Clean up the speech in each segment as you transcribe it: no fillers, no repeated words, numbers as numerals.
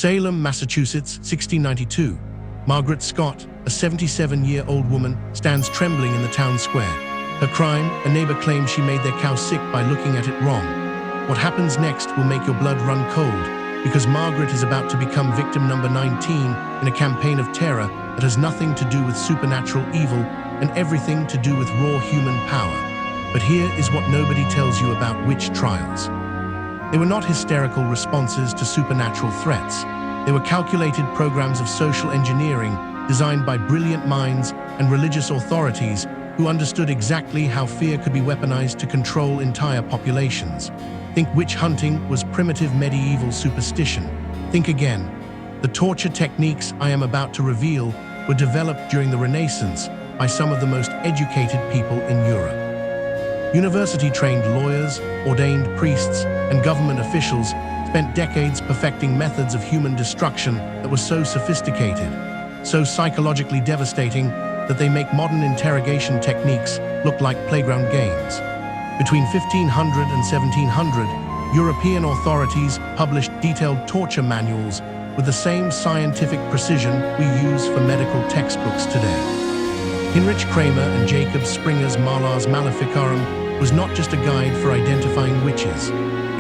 Salem, Massachusetts, 1692. Margaret Scott, a 77-year-old woman, stands trembling in the town square. Her crime: a neighbor claims she made their cow sick by looking at it wrong. What happens next will make your blood run cold, because Margaret is about to become victim number 19 in a campaign of terror that has nothing to do with supernatural evil and everything to do with raw human power. But here is what nobody tells you about witch trials. They were not hysterical responses to supernatural threats. They were calculated programs of social engineering designed by brilliant minds and religious authorities who understood exactly how fear could be weaponized to control entire populations. Think witch hunting was primitive medieval superstition. Think again. The torture techniques I am about to reveal were developed during the Renaissance by some of the most educated people in Europe. University-trained lawyers, ordained priests, and government officials spent decades perfecting methods of human destruction that were so sophisticated, so psychologically devastating, that they make modern interrogation techniques look like playground games. Between 1500 and 1700, European authorities published detailed torture manuals with the same scientific precision we use for medical textbooks today. Heinrich Kramer and Jacob Springer's Malars Maleficarum was not just a guide for identifying witches.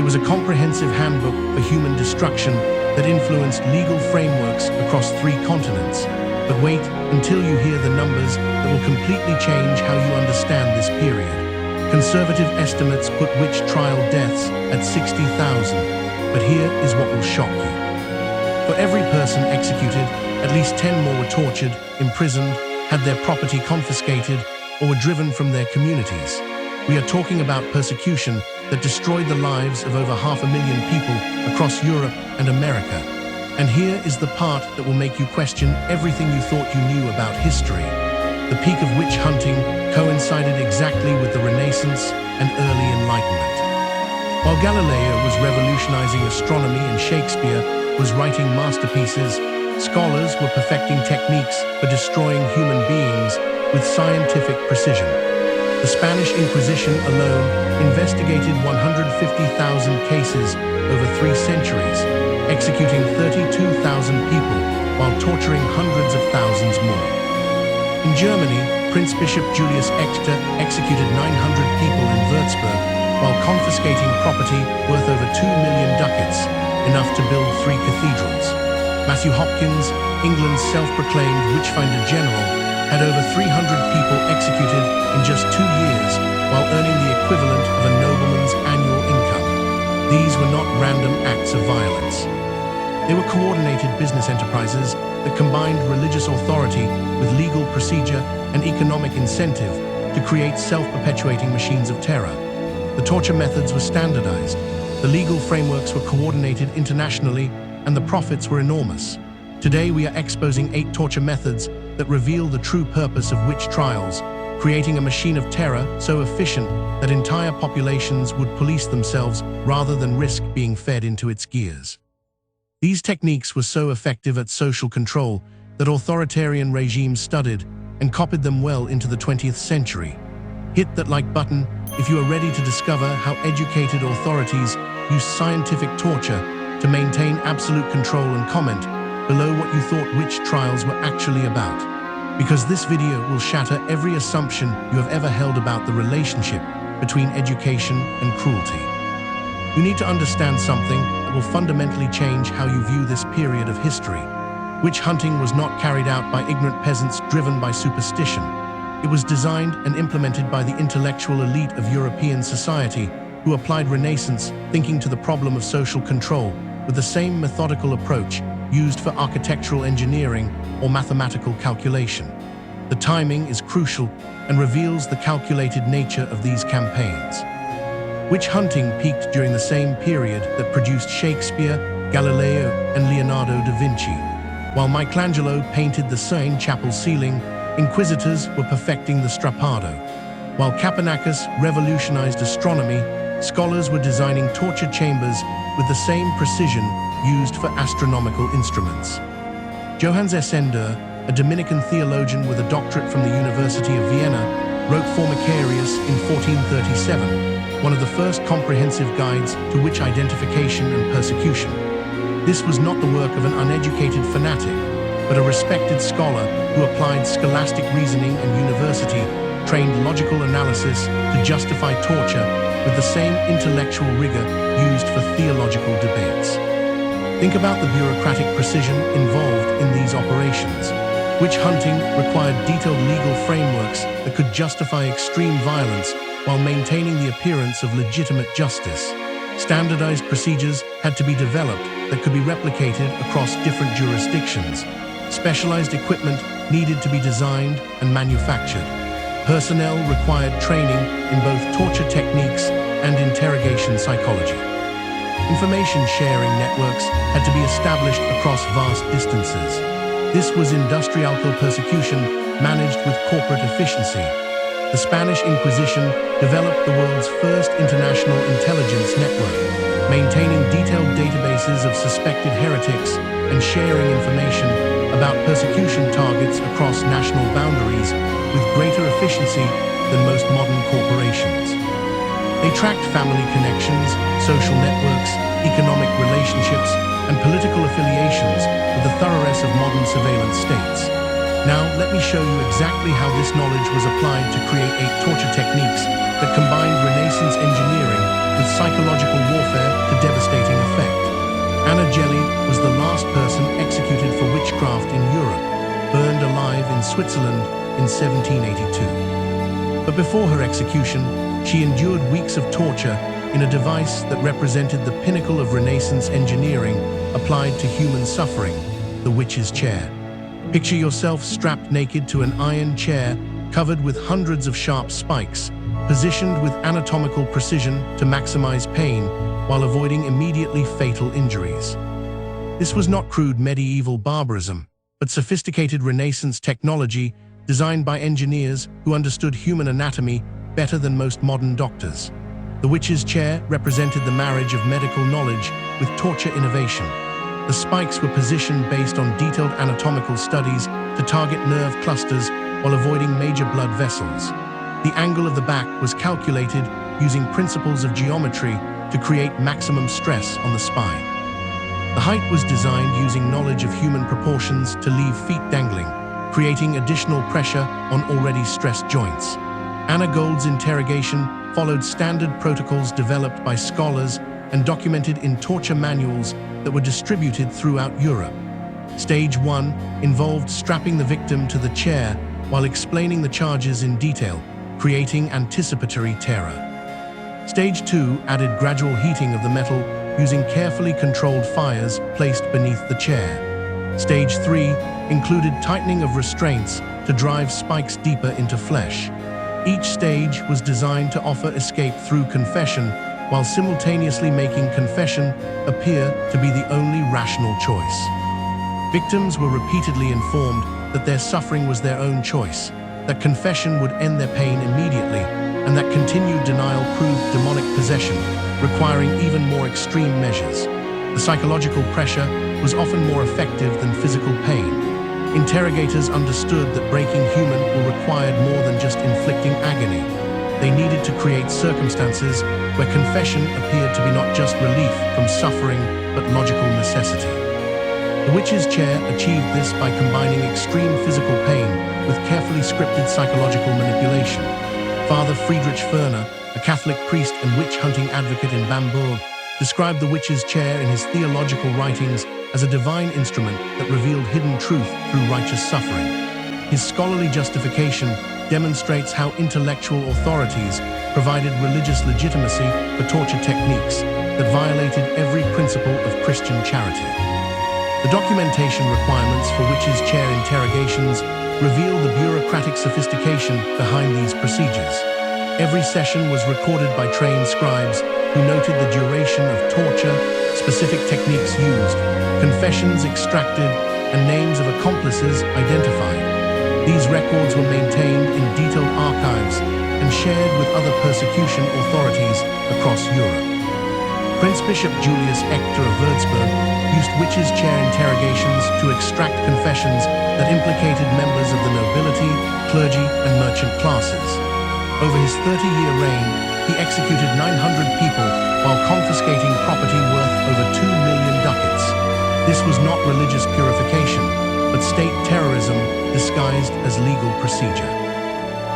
It was a comprehensive handbook for human destruction that influenced legal frameworks across 3 continents. But wait until you hear the numbers that will completely change how you understand this period. Conservative estimates put witch trial deaths at 60,000, but here is what will shock you. For every person executed, at least 10 more were tortured, imprisoned, had their property confiscated, or were driven from their communities. We are talking about persecution that destroyed the lives of over 500,000 people across Europe and America. And here is the part that will make you question everything you thought you knew about history. The peak of witch hunting coincided exactly with the Renaissance and early Enlightenment. While Galileo was revolutionizing astronomy and Shakespeare was writing masterpieces, scholars were perfecting techniques for destroying human beings with scientific precision. The Spanish Inquisition alone investigated 150,000 cases over 3 centuries, executing 32,000 people while torturing hundreds of thousands more. In Germany, Prince Bishop Julius Echter executed 900 people in Würzburg while confiscating property worth over 2 million ducats, enough to build 3 cathedrals. Matthew Hopkins, England's self-proclaimed witchfinder general, had over 300 people executed in just 2 years while earning the equivalent of a nobleman's annual income. These were not random acts of violence. They were coordinated business enterprises that combined religious authority with legal procedure and economic incentive to create self-perpetuating machines of terror. The torture methods were standardized, the legal frameworks were coordinated internationally, and the profits were enormous. Today we are exposing 8 torture methods that reveal the true purpose of witch trials, creating a machine of terror so efficient that entire populations would police themselves rather than risk being fed into its gears. These techniques were so effective at social control that authoritarian regimes studied and copied them well into the 20th century. Hit that like button if you are ready to discover how educated authorities use scientific torture to maintain absolute control, and comment below what you thought witch trials were actually about. Because this video will shatter every assumption you have ever held about the relationship between education and cruelty. You need to understand something that will fundamentally change how you view this period of history. Witch hunting was not carried out by ignorant peasants driven by superstition. It was designed and implemented by the intellectual elite of European society who applied Renaissance thinking to the problem of social control with the same methodical approach used for architectural engineering or mathematical calculation. The timing is crucial and reveals the calculated nature of these campaigns. Witch hunting peaked during the same period that produced Shakespeare, Galileo, and Leonardo da Vinci. While Michelangelo painted the Sistine Chapel ceiling, inquisitors were perfecting the strappado. While Copernicus revolutionized astronomy, scholars were designing torture chambers with the same precision used for astronomical instruments. Johannes Esender, a Dominican theologian with a doctorate from the University of Vienna, wrote Formicarius in 1437, one of the first comprehensive guides to witch identification and persecution. This was not the work of an uneducated fanatic, but a respected scholar who applied scholastic reasoning and university-trained logical analysis to justify torture with the same intellectual rigor used for theological debates. Think about the bureaucratic precision involved in these operations. Witch hunting required detailed legal frameworks that could justify extreme violence while maintaining the appearance of legitimate justice. Standardized procedures had to be developed that could be replicated across different jurisdictions. Specialized equipment needed to be designed and manufactured. Personnel required training in both torture techniques and interrogation psychology. Information sharing networks had to be established across vast distances. This was industrial persecution managed with corporate efficiency. The Spanish Inquisition developed the world's first international intelligence network, maintaining detailed databases of suspected heretics and sharing information about persecution targets across national boundaries with greater efficiency than most modern corporations. They tracked family connections, social networks, economic relationships, and political affiliations with the thoroughness of modern surveillance states. Now, let me show you exactly how this knowledge was applied to create 8 torture techniques that combined Renaissance engineering with psychological warfare to devastating effect. Anna Gelli was the last person executed for witchcraft in Europe, burned alive in Switzerland in 1782. But before her execution, she endured weeks of torture in a device that represented the pinnacle of Renaissance engineering applied to human suffering, the witch's chair. Picture yourself strapped naked to an iron chair covered with hundreds of sharp spikes, positioned with anatomical precision to maximize pain while avoiding immediately fatal injuries. This was not crude medieval barbarism, but sophisticated Renaissance technology designed by engineers who understood human anatomy better than most modern doctors. The witch's chair represented the marriage of medical knowledge with torture innovation. The spikes were positioned based on detailed anatomical studies to target nerve clusters while avoiding major blood vessels. The angle of the back was calculated using principles of geometry to create maximum stress on the spine. The height was designed using knowledge of human proportions to leave feet dangling, creating additional pressure on already stressed joints. Anna Gold's interrogation followed standard protocols developed by scholars and documented in torture manuals that were distributed throughout Europe. Stage 1 involved strapping the victim to the chair while explaining the charges in detail, creating anticipatory terror. Stage 2 added gradual heating of the metal using carefully controlled fires placed beneath the chair. Stage 3 included tightening of restraints to drive spikes deeper into flesh. Each stage was designed to offer escape through confession while simultaneously making confession appear to be the only rational choice. Victims were repeatedly informed that their suffering was their own choice, that confession would end their pain immediately, and that continued denial proved demonic possession, requiring even more extreme measures. The psychological pressure was often more effective than physical pain. Interrogators understood that breaking human were required more than just inflicting agony. They needed to create circumstances where confession appeared to be not just relief from suffering, but logical necessity. The witch's chair achieved this by combining extreme physical pain with carefully scripted psychological manipulation. Father Friedrich Ferner, a Catholic priest and witch-hunting advocate in Bamberg, described the witch's chair in his theological writings as a divine instrument that revealed hidden truth through righteous suffering. His scholarly justification demonstrates how intellectual authorities provided religious legitimacy for torture techniques that violated every principle of Christian charity. The documentation requirements for witch's chair interrogations reveal the bureaucratic sophistication behind these procedures. Every session was recorded by trained scribes who noted the duration of torture, specific techniques used, confessions extracted, and names of accomplices identified. These records were maintained in detailed archives and shared with other persecution authorities across Europe. Prince Bishop Julius Ector of Würzburg used witch's chair interrogations to extract confessions that implicated members of the nobility, clergy, and merchant classes. Over his 30-year reign, he executed 900 people while confiscating property worth over 2 million ducats. This was not religious purification, but state terrorism disguised as legal procedure.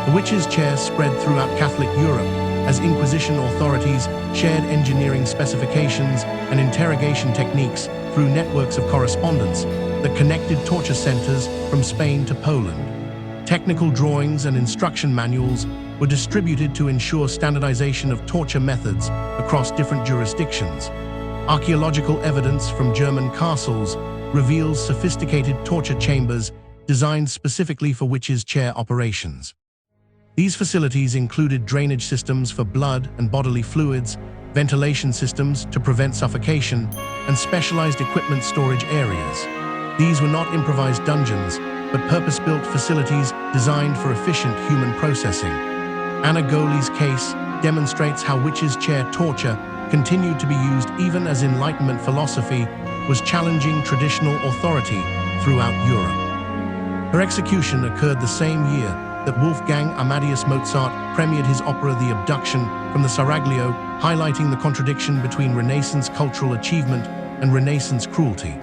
The witches' chair spread throughout Catholic Europe as Inquisition authorities shared engineering specifications and interrogation techniques through networks of correspondence that connected torture centers from Spain to Poland. Technical drawings and instruction manuals were distributed to ensure standardization of torture methods across different jurisdictions. Archaeological evidence from German castles reveals sophisticated torture chambers designed specifically for witches' chair operations. These facilities included drainage systems for blood and bodily fluids, ventilation systems to prevent suffocation, and specialized equipment storage areas. These were not improvised dungeons, but purpose-built facilities designed for efficient human processing. Anna Goli's case demonstrates how witches' chair torture continued to be used even as Enlightenment philosophy was challenging traditional authority throughout Europe. Her execution occurred the same year that Wolfgang Amadeus Mozart premiered his opera The Abduction from the Seraglio, highlighting the contradiction between Renaissance cultural achievement and Renaissance cruelty.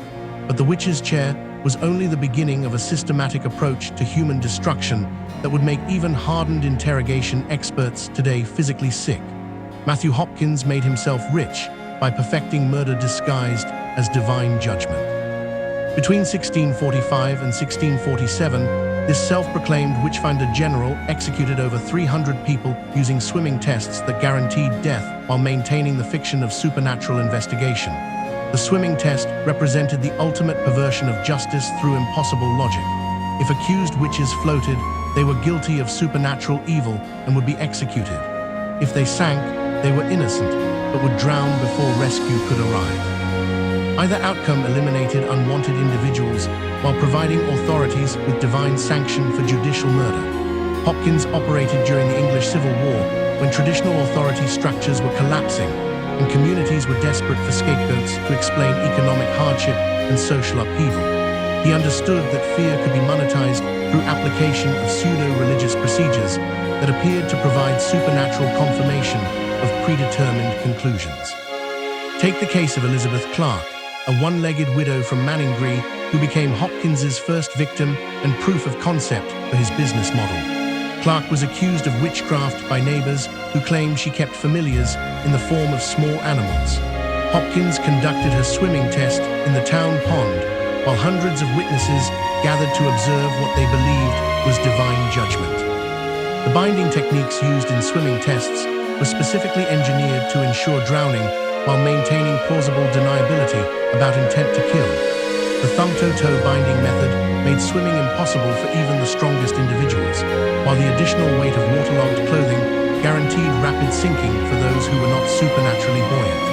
But the witch's chair was only the beginning of a systematic approach to human destruction that would make even hardened interrogation experts today physically sick. Matthew Hopkins made himself rich by perfecting murder disguised as divine judgment. Between 1645 and 1647, this self-proclaimed witchfinder general executed over 300 people using swimming tests that guaranteed death while maintaining the fiction of supernatural investigation. The swimming test represented the ultimate perversion of justice through impossible logic. If accused witches floated, they were guilty of supernatural evil and would be executed. If they sank, they were innocent, but would drown before rescue could arrive. Either outcome eliminated unwanted individuals while providing authorities with divine sanction for judicial murder. Hopkins operated during the English Civil War when traditional authority structures were collapsing and communities were desperate for scapegoats to explain economic hardship and social upheaval. He understood that fear could be monetized through application of pseudo-religious procedures that appeared to provide supernatural confirmation of predetermined conclusions. Take the case of Elizabeth Clark, a one-legged widow from Manninggree who became Hopkins's first victim and proof of concept for his business model. Clark was accused of witchcraft by neighbors who claimed she kept familiars in the form of small animals. Hopkins conducted her swimming test in the town pond, while hundreds of witnesses gathered to observe what they believed was divine judgment. The binding techniques used in swimming tests were specifically engineered to ensure drowning while maintaining plausible deniability about intent to kill. The thumb-to-toe binding method made swimming impossible for even the strongest individuals, while the additional weight of waterlogged clothing guaranteed rapid sinking for those who were not supernaturally buoyant.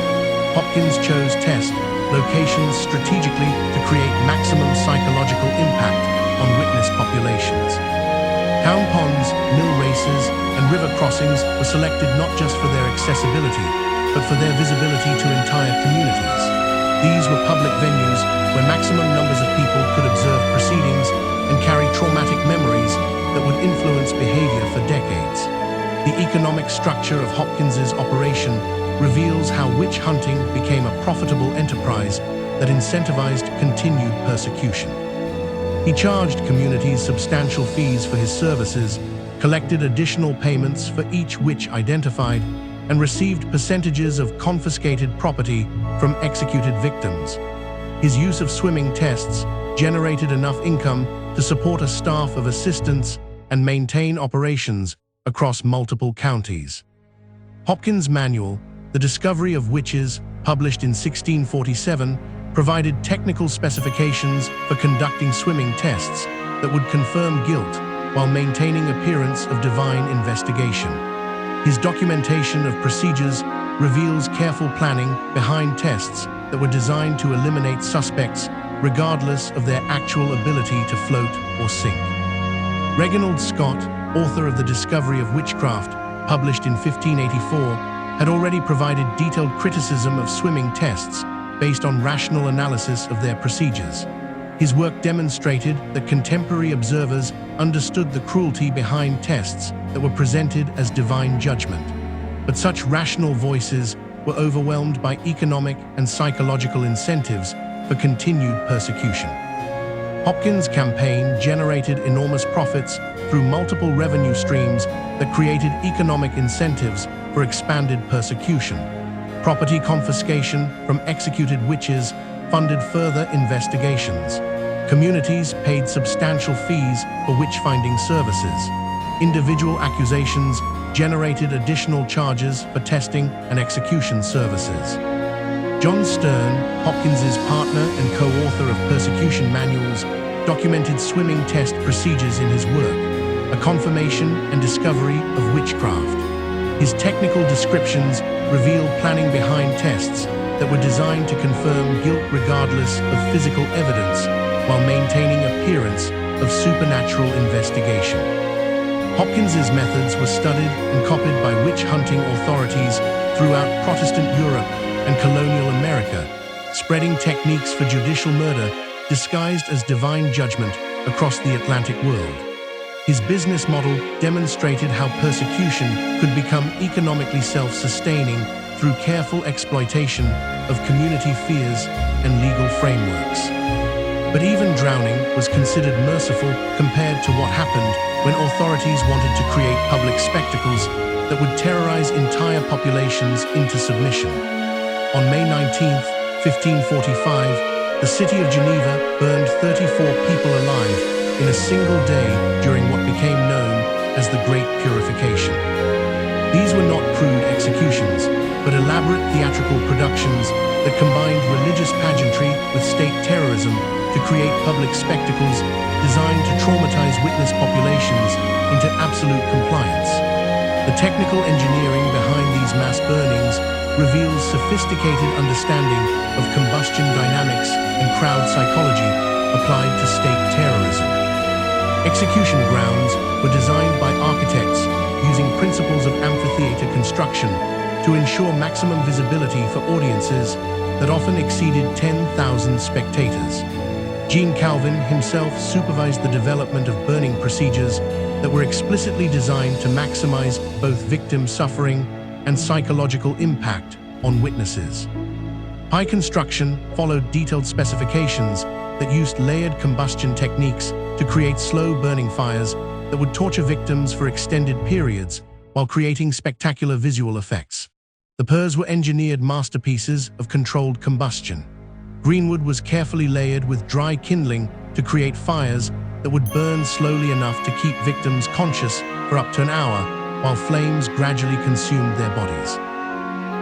Hopkins chose test locations strategically to create maximum psychological impact on witness populations. Town ponds, mill races, and river crossings were selected not just for their accessibility, but for their visibility to entire communities. These were public venues where maximum numbers of people could observe proceedings and carry traumatic memories that would influence behavior for decades. The economic structure of Hopkins's operation reveals how witch hunting became a profitable enterprise that incentivized continued persecution. He charged communities substantial fees for his services, collected additional payments for each witch identified, and received percentages of confiscated property from executed victims. His use of swimming tests generated enough income to support a staff of assistants and maintain operations across multiple counties. Hopkins' manual, The Discovery of Witches, published in 1647, provided technical specifications for conducting swimming tests that would confirm guilt while maintaining appearance of divine investigation. His documentation of procedures reveals careful planning behind tests that were designed to eliminate suspects regardless of their actual ability to float or sink. Reginald Scott, author of The Discovery of Witchcraft, published in 1584, had already provided detailed criticism of swimming tests based on rational analysis of their procedures. His work demonstrated that contemporary observers understood the cruelty behind tests that were presented as divine judgment. But such rational voices were overwhelmed by economic and psychological incentives for continued persecution. Hopkins' campaign generated enormous profits through multiple revenue streams that created economic incentives for expanded persecution. Property confiscation from executed witches funded further investigations. Communities paid substantial fees for witch-finding services. Individual accusations generated additional charges for testing and execution services. John Stern, Hopkins's partner and co-author of persecution manuals, documented swimming test procedures in his work, a confirmation and discovery of witchcraft. His technical descriptions reveal planning behind tests that were designed to confirm guilt regardless of physical evidence while maintaining appearance of supernatural investigation. Hopkins's methods were studied and copied by witch-hunting authorities throughout Protestant Europe and colonial America, spreading techniques for judicial murder disguised as divine judgment across the Atlantic world. His business model demonstrated how persecution could become economically self-sustaining through careful exploitation of community fears and legal frameworks. But even drowning was considered merciful compared to what happened when authorities wanted to create public spectacles that would terrorize entire populations into submission. On May 19, 1545, the city of Geneva burned 34 people alive in a single day during what became known as the Great Purification. These were not crude executions, but elaborate theatrical productions that combined religious pageantry with state terrorism to create public spectacles designed to traumatize witness populations into absolute compliance. The technical engineering behind these mass burnings reveals sophisticated understanding of combustion dynamics and crowd psychology applied to state terrorism. Execution grounds were designed by architects using principles of amphitheater construction to ensure maximum visibility for audiences that often exceeded 10,000 spectators. Jean Calvin himself supervised the development of burning procedures that were explicitly designed to maximize both victim suffering and psychological impact on witnesses. High construction followed detailed specifications that used layered combustion techniques to create slow-burning fires that would torture victims for extended periods while creating spectacular visual effects. The purs were engineered masterpieces of controlled combustion. Greenwood was carefully layered with dry kindling to create fires that would burn slowly enough to keep victims conscious for up to an hour, while flames gradually consumed their bodies.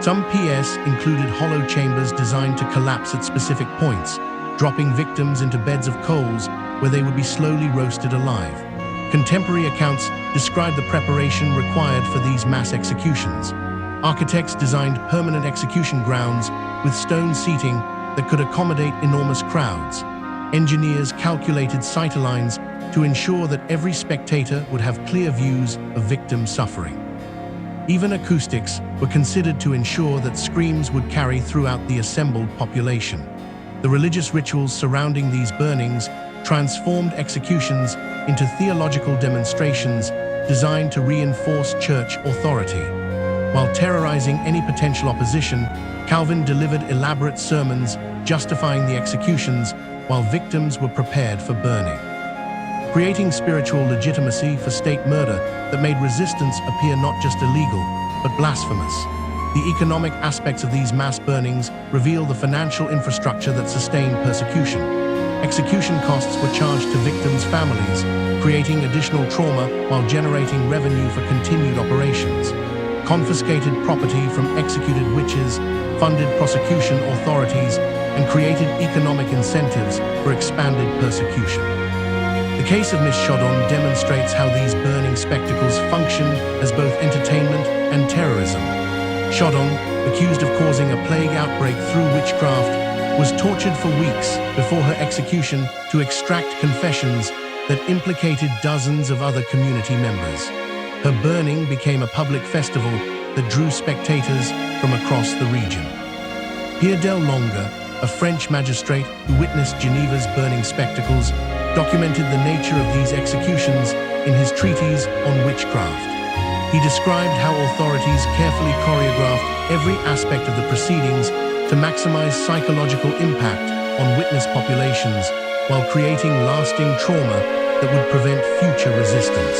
Some PS included hollow chambers designed to collapse at specific points, dropping victims into beds of coals where they would be slowly roasted alive. Contemporary accounts describe the preparation required for these mass executions. Architects designed permanent execution grounds with stone seating that could accommodate enormous crowds. Engineers calculated sightlines to ensure that every spectator would have clear views of victim suffering. Even acoustics were considered to ensure that screams would carry throughout the assembled population. The religious rituals surrounding these burnings transformed executions into theological demonstrations designed to reinforce church authority. While terrorizing any potential opposition, Calvin delivered elaborate sermons justifying the executions while victims were prepared for burning, creating spiritual legitimacy for state murder that made resistance appear not just illegal, but blasphemous. The economic aspects of these mass burnings reveal the financial infrastructure that sustained persecution. Execution costs were charged to victims' families, creating additional trauma while generating revenue for continued operations. Confiscated property from executed witches funded prosecution authorities and created economic incentives for expanded persecution. The case of Miss Chaudon demonstrates how these burning spectacles functioned as both entertainment and terrorism. Chaudon, accused of causing a plague outbreak through witchcraft, was tortured for weeks before her execution to extract confessions that implicated dozens of other community members. Her burning became a public festival that drew spectators from across the region. Pierre del Longa, a French magistrate who witnessed Geneva's burning spectacles, documented the nature of these executions in his treatise on witchcraft. He described how authorities carefully choreographed every aspect of the proceedings to maximize psychological impact on witness populations while creating lasting trauma that would prevent future resistance.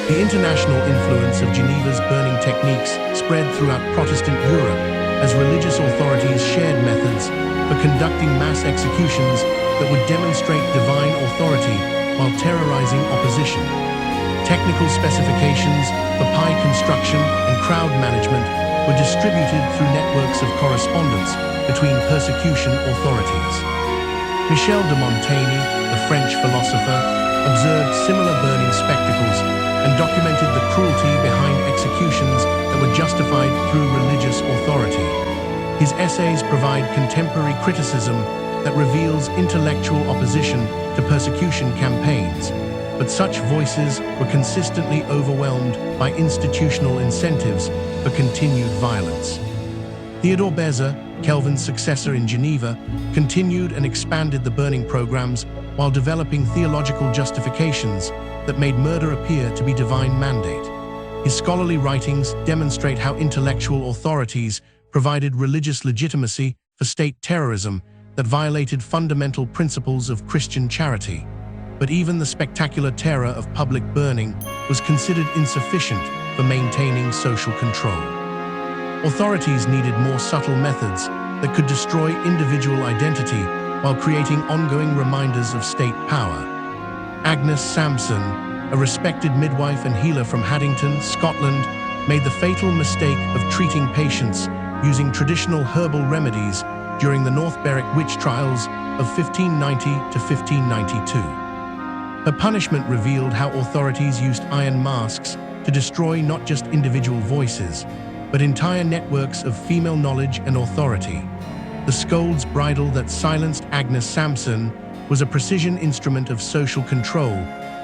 The international influence of Geneva's burning techniques spread throughout Protestant Europe as religious authorities shared methods for conducting mass executions that would demonstrate divine authority while terrorizing opposition. Technical specifications for pie construction and crowd management were distributed through networks of correspondence between persecution authorities. Michel de Montaigne, the French philosopher, observed similar burning spectacles and documented the cruelty behind executions that were justified through religious authority. His essays provide contemporary criticism that reveals intellectual opposition to persecution campaigns, but such voices were consistently overwhelmed by institutional incentives for continued violence. Theodore Beza, Kelvin's successor in Geneva, continued and expanded the burning programs while developing theological justifications that made murder appear to be divine mandate. His scholarly writings demonstrate how intellectual authorities provided religious legitimacy for state terrorism that violated fundamental principles of Christian charity. But even the spectacular terror of public burning was considered insufficient for maintaining social control. Authorities needed more subtle methods that could destroy individual identity while creating ongoing reminders of state power. Agnes Sampson, a respected midwife and healer from Haddington, Scotland, made the fatal mistake of treating patients using traditional herbal remedies during the North Berwick witch trials of 1590 to 1592. Her punishment revealed how authorities used iron masks to destroy not just individual voices, but entire networks of female knowledge and authority. The scold's bridle that silenced Agnes Sampson was a precision instrument of social control,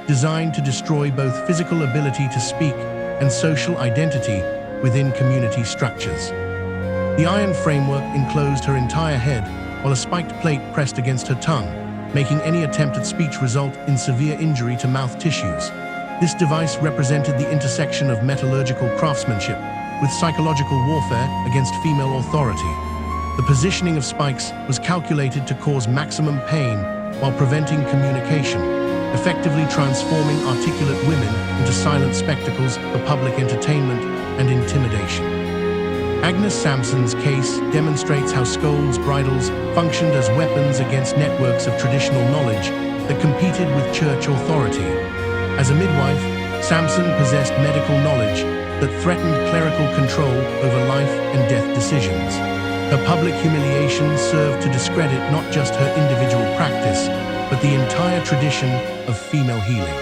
designed to destroy both physical ability to speak and social identity within community structures. The iron framework enclosed her entire head, while a spiked plate pressed against her tongue, making any attempt at speech result in severe injury to mouth tissues. This device represented the intersection of metallurgical craftsmanship with psychological warfare against female authority. The positioning of spikes was calculated to cause maximum pain while preventing communication, effectively transforming articulate women into silent spectacles for public entertainment and intimidation. Agnes Sampson's case demonstrates how scolds' bridles functioned as weapons against networks of traditional knowledge that competed with church authority. As a midwife, Sampson possessed medical knowledge that threatened clerical control over life and death decisions. Her public humiliation served to discredit not just her individual practice, but the entire tradition of female healing.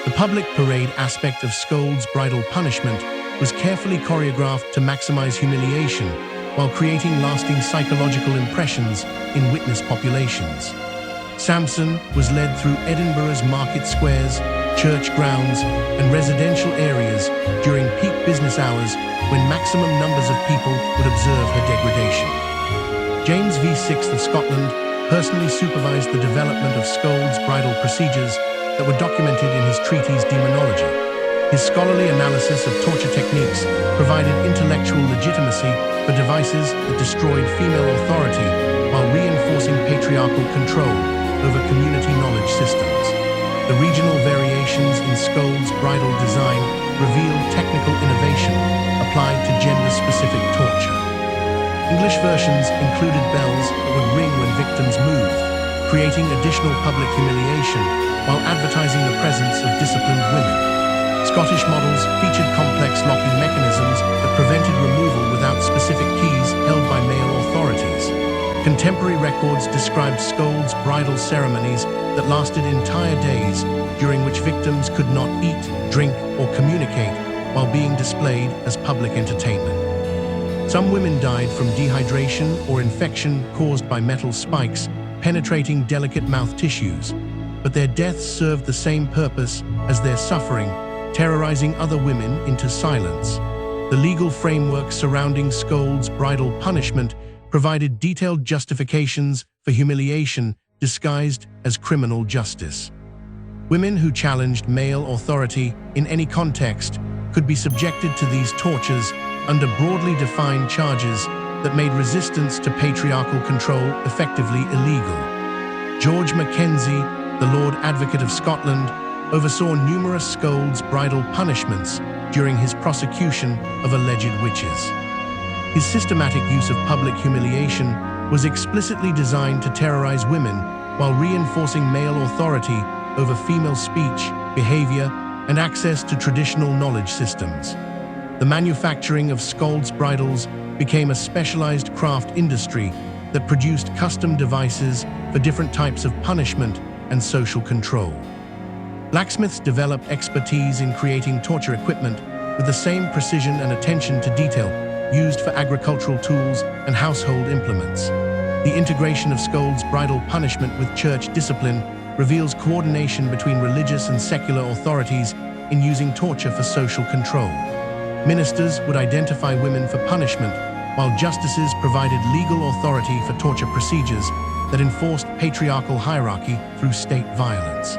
The public parade aspect of scolds' bridal punishment was carefully choreographed to maximize humiliation while creating lasting psychological impressions in witness populations. Sampson was led through Edinburgh's market squares, church grounds, and residential areas during peak business hours when maximum numbers of people would observe her degradation. James VI of Scotland personally supervised the development of scolds' bridal procedures that were documented in his treatise Demonology. His scholarly analysis of torture techniques provided intellectual legitimacy for devices that destroyed female authority while reinforcing patriarchal control over community knowledge systems. The regional variations in scolds' bridal design revealed technical innovation applied to gender-specific torture. English versions included bells that would ring when victims moved, creating additional public humiliation while advertising the presence of disciplined women. Scottish models featured complex locking mechanisms that prevented removal without specific keys held by male authorities. Contemporary records described scolds' bridal ceremonies that lasted entire days, during which victims could not eat, drink, or communicate while being displayed as public entertainment. Some women died from dehydration or infection caused by metal spikes penetrating delicate mouth tissues, but their deaths served the same purpose as their suffering, terrorizing other women into silence. The legal framework surrounding scolds' bridal punishment provided detailed justifications for humiliation disguised as criminal justice. Women who challenged male authority in any context could be subjected to these tortures under broadly defined charges that made resistance to patriarchal control effectively illegal. George Mackenzie, the Lord Advocate of Scotland, oversaw numerous scolds' bridal punishments during his prosecution of alleged witches. His systematic use of public humiliation was explicitly designed to terrorize women while reinforcing male authority over female speech, behavior, and access to traditional knowledge systems. The manufacturing of scolds' bridles became a specialized craft industry that produced custom devices for different types of punishment and social control. Blacksmiths developed expertise in creating torture equipment with the same precision and attention to detail used for agricultural tools and household implements. The integration of scolds' bridal punishment with church discipline reveals coordination between religious and secular authorities in using torture for social control. Ministers would identify women for punishment, while justices provided legal authority for torture procedures that enforced patriarchal hierarchy through state violence.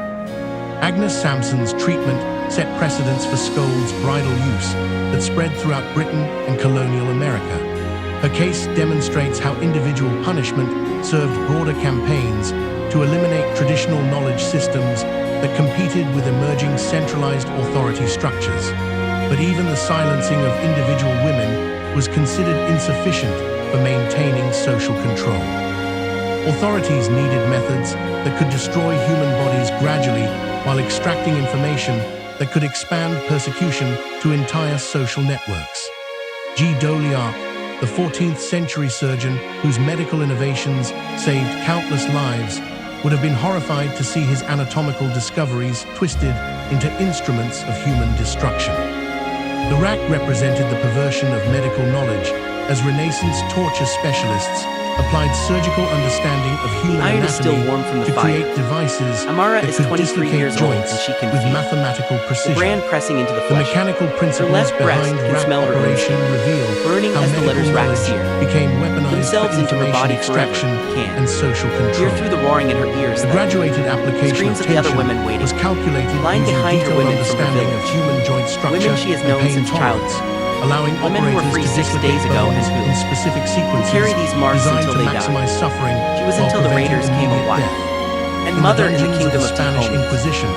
Agnes Sampson's treatment set precedents for scolds' bridal use that spread throughout Britain and colonial America. Her case demonstrates how individual punishment served broader campaigns to eliminate traditional knowledge systems that competed with emerging centralized authority structures. But even the silencing of individual women was considered insufficient for maintaining social control. Authorities needed methods that could destroy human bodies gradually while extracting information that could expand persecution to entire social networks. G. D'Oliarc, the 14th century surgeon whose medical innovations saved countless lives, would have been horrified to see his anatomical discoveries twisted into instruments of human destruction. The rack represented the perversion of medical knowledge as Renaissance torture specialists applied surgical understanding of human anatomy to create devices Amara that is could 23 dislocate years old joints and she can with feel. mathematical The precision. brand pressing into the The flesh. mechanical principles left breast behind can rack smell her operation reveal burning how as the medical letters rack knowledge sear became weaponized themselves for into her information body forever. extraction Can and social hear control. through the roaring in her ears. The graduated application Screams of of the other tension women waiting. was calculated Lying using behind her detailed women from her understanding of village. human joint structure Women she has and known pain since tolerance, allowing Women who were operators free to 6 days dislocate ago and bones who in specific sequences carry these marks designed until to they die. maximize suffering She was while until the preventing raiders came a immediate wife. death. And In mother the in the dungeons kingdom of of the Spanish Tahomey. Inquisition,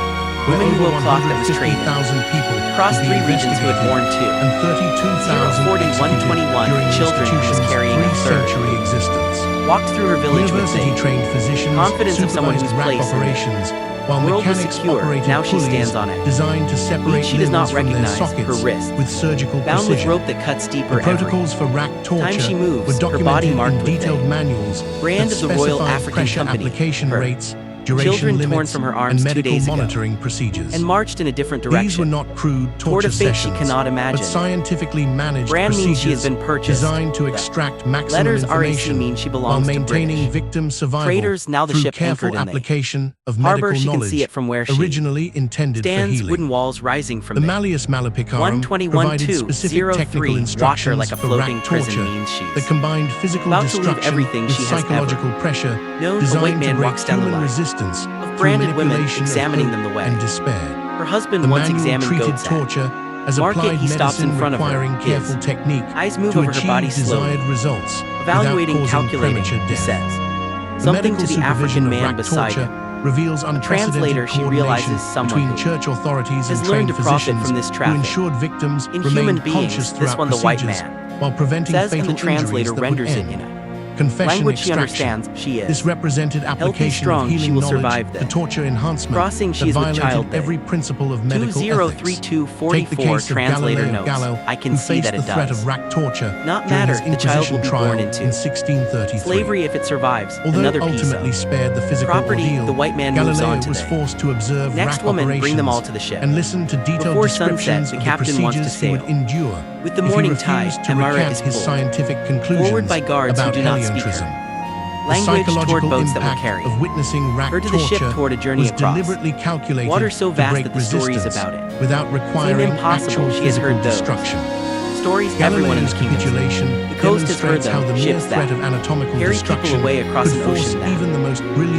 where Women who over will clock that was trained. 150,000 people Crossed would be 3 regions who had investigated borne 2. and 32,000 04121 executed during the children who was institution's carrying a third. three-century existence. Walked through her village with faith. University-trained physicians Confidence of someone supervised whose rack place in it. operations, while World was mechanics secure. operated Now she pulleys stands on it. designed to separate She does not limbs from their recognize sockets her wrist. with surgical Bound with precision. rope that cuts deeper The protocols for rack torture Time she moves, were her body documented marked in with detailed A. manuals Brand that of the Royal specified African pressure Company, application her. rates, duration Children torn limits, from her arms and 2 medical days ago. monitoring procedures. and marched in a different direction. These were not crude Toward torture a fate she sessions, cannot imagine. but scientifically managed Brand means she procedures has been purchased. designed to extract maximum Letters RAC information mean she while belongs to maintaining British. victim survival Traders, now the through ship careful anchored in the application of harbor. medical She can knowledge see it from where she originally intended for stands. healing. Wooden walls rising from The the Malleus Maleficarum provided specific technical 121-203 watch her instructions like a for floating rack prison torture means she's that combined physical about to leave destruction everything with she has psychological pressure known. A white designed to man break walks down the human line resistance of through branded women manipulation of examining hope them the way. and despair. Her husband The once manual examined treated goats at. torture as Mark it, applied he stops in medicine front of her. requiring His careful technique eyes move to over her achieve body slowly, desired results evaluating, without causing calculating, premature he death. says. The Something medical to the supervision African of man rack beside torture him. reveals unprecedented translator, she coordination realizes someone between who church authorities has and learned trained to profit physicians from this who traffic. ensured victims In remained human beings, conscious this throughout one the white procedures man while preventing says, fatal and the translator injuries that renders would it end. in a Confession language she extraction. understands. She This is represented application strong, of she healing will knowledge survive to this. torture enhancement Crossing, she that is with violated child every principle of medical ethics. 203244 Take the case of translator Galileo notes. Gallo, I can who see faced that the it threat does of rack torture not during matter. his The child Inquisition will be trial born into in 1633. slavery if it survives. Although Another piece ultimately of spared the physical property, ordeal, the white man moves Galileo on to was the forced to observe next rack woman. operations Bring them all to the ship. and listen to detailed Before sunset, descriptions the of the captain wants to procedures he would sail. endure With the if he morning refused tide, to Amara recant is his pulled scientific conclusions forward by guards who about do not speak heliantrism. her The language toward psychological boats that will impact carry of witnessing rack her to the ship torture toward a journey was across. deliberately calculated Water so to vast break that the stories resistance about it without requiring impossible. actual She has physical heard those destruction. stories. Everyone in Galileo's the kingdom. capitulation The coast has heard demonstrates how them. the mere Ships threat that of anatomical carry people destruction away across could an force ocean that even the most brilliant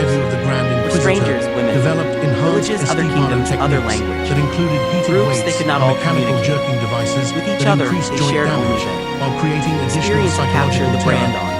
nephew of the Grand Were Inquisitor, strangers, women, developed enhanced villages, other escape kingdoms, other techniques language. that included heated Groups, weights they could not and all mechanical communicate. jerking devices With each that other, increased they joint shared damage, only while creating additional experience to capture psychological the terror brand on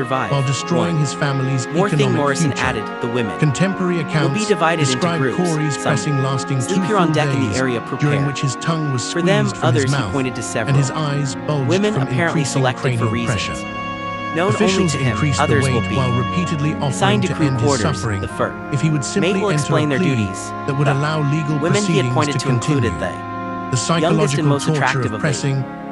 survive. while destroying 1. his family's More thing economic Morrison future. added, the women. Contemporary Will be accounts divided into describe groups. Corey's Some pressing lasting sleep 2 here on full deck in the days, area during prepared. which his tongue was For squeezed them, from others his he mouth, pointed to several. and his eyes bulged Women from apparently increasing selected for cranial reasons. pressure. Known only Officials to him, increased the others will weight be while repeatedly offering assigned to to crew end his quarters, suffering the fur. if he would simply Mate will enter explain a their plea duties. that would The allow legal women he had proceedings pointed to to continue. included they. The psychological most torture attractive of of pressing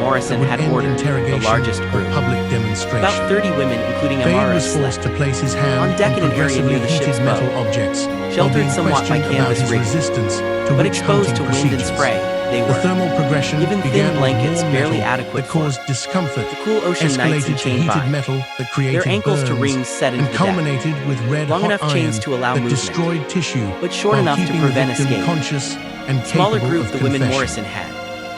Morrison that would had end ordered, the interrogation largest or group. public demonstration. About 30 women, including Fade Amara, was forced slept. to place his hand On deck in an area progressively near the ship's heated metal bow. objects, while Sheltered being somewhat by questioned about canvas his rigging, resistance to but witch exposed to hunting wind and procedures. spray, they The were. thermal progression Even thin began with blankets warm barely metal adequate that for caused discomfort, the cool ocean nights escalated and to chain heated by. metal that created Their ankles to burns, rings set into and the deck. culminated with red Long hot enough chains iron to allow that movement, destroyed tissue but short while enough to keeping prevent the victim escape. conscious and Smaller capable group of the women confession. Morrison had.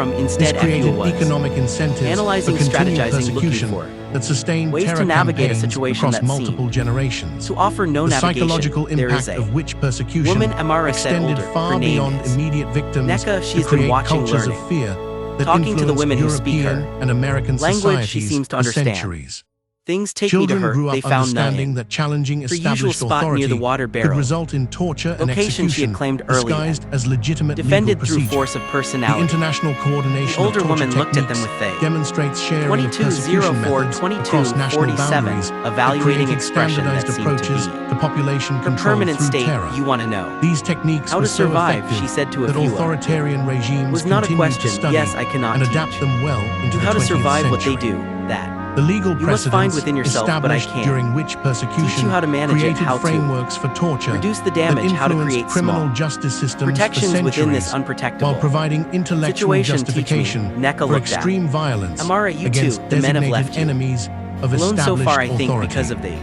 from This instead created was. economic incentives Analyzing, for continued strategizing, looking persecution for that sustained ways to terror navigate a campaigns situation across that multiple seemed generations. to offer no The navigation. psychological There is impact a of which persecution woman Amara said extended older. Her far name beyond is immediate victims Neka. to She's been create watching, cultures learning. of fear that Talking to the influenced women who speak European her and American language, she societies seems to for understand. centuries. Things take me to Children her, grew they up found none understanding in. that challenging Her usual established spot authority near the water could barrel. result in torture and Location she had execution, claimed early disguised as legitimate defended legal through procedure. force of The personality. international coordination The older of torture woman looked at them techniques with they. demonstrates sharing of persecution 2204, methods across national 2247, boundaries that evaluating created expression that standardized seemed to approaches be. to population Her control permanent through state, terror. you want to know. These techniques How were to so survive, effective she said to a that few authoritarian regimes was not a continued to question, study yes, I cannot and teach. adapt them well into You the how to 20th survive what they century. do, that. The legal You must find precedents within yourself, but I established can't. during which persecution Teach you how to manage it, created how to frameworks for torture reduce the that damage, how to influenced create criminal small justice systems protections for centuries, within this while unprotectable providing intellectual situation. justification Teach me. Neka for looked at extreme violence Amara, you against too, the men have designated left you. enemies of alone so established far, I think, authority. because of the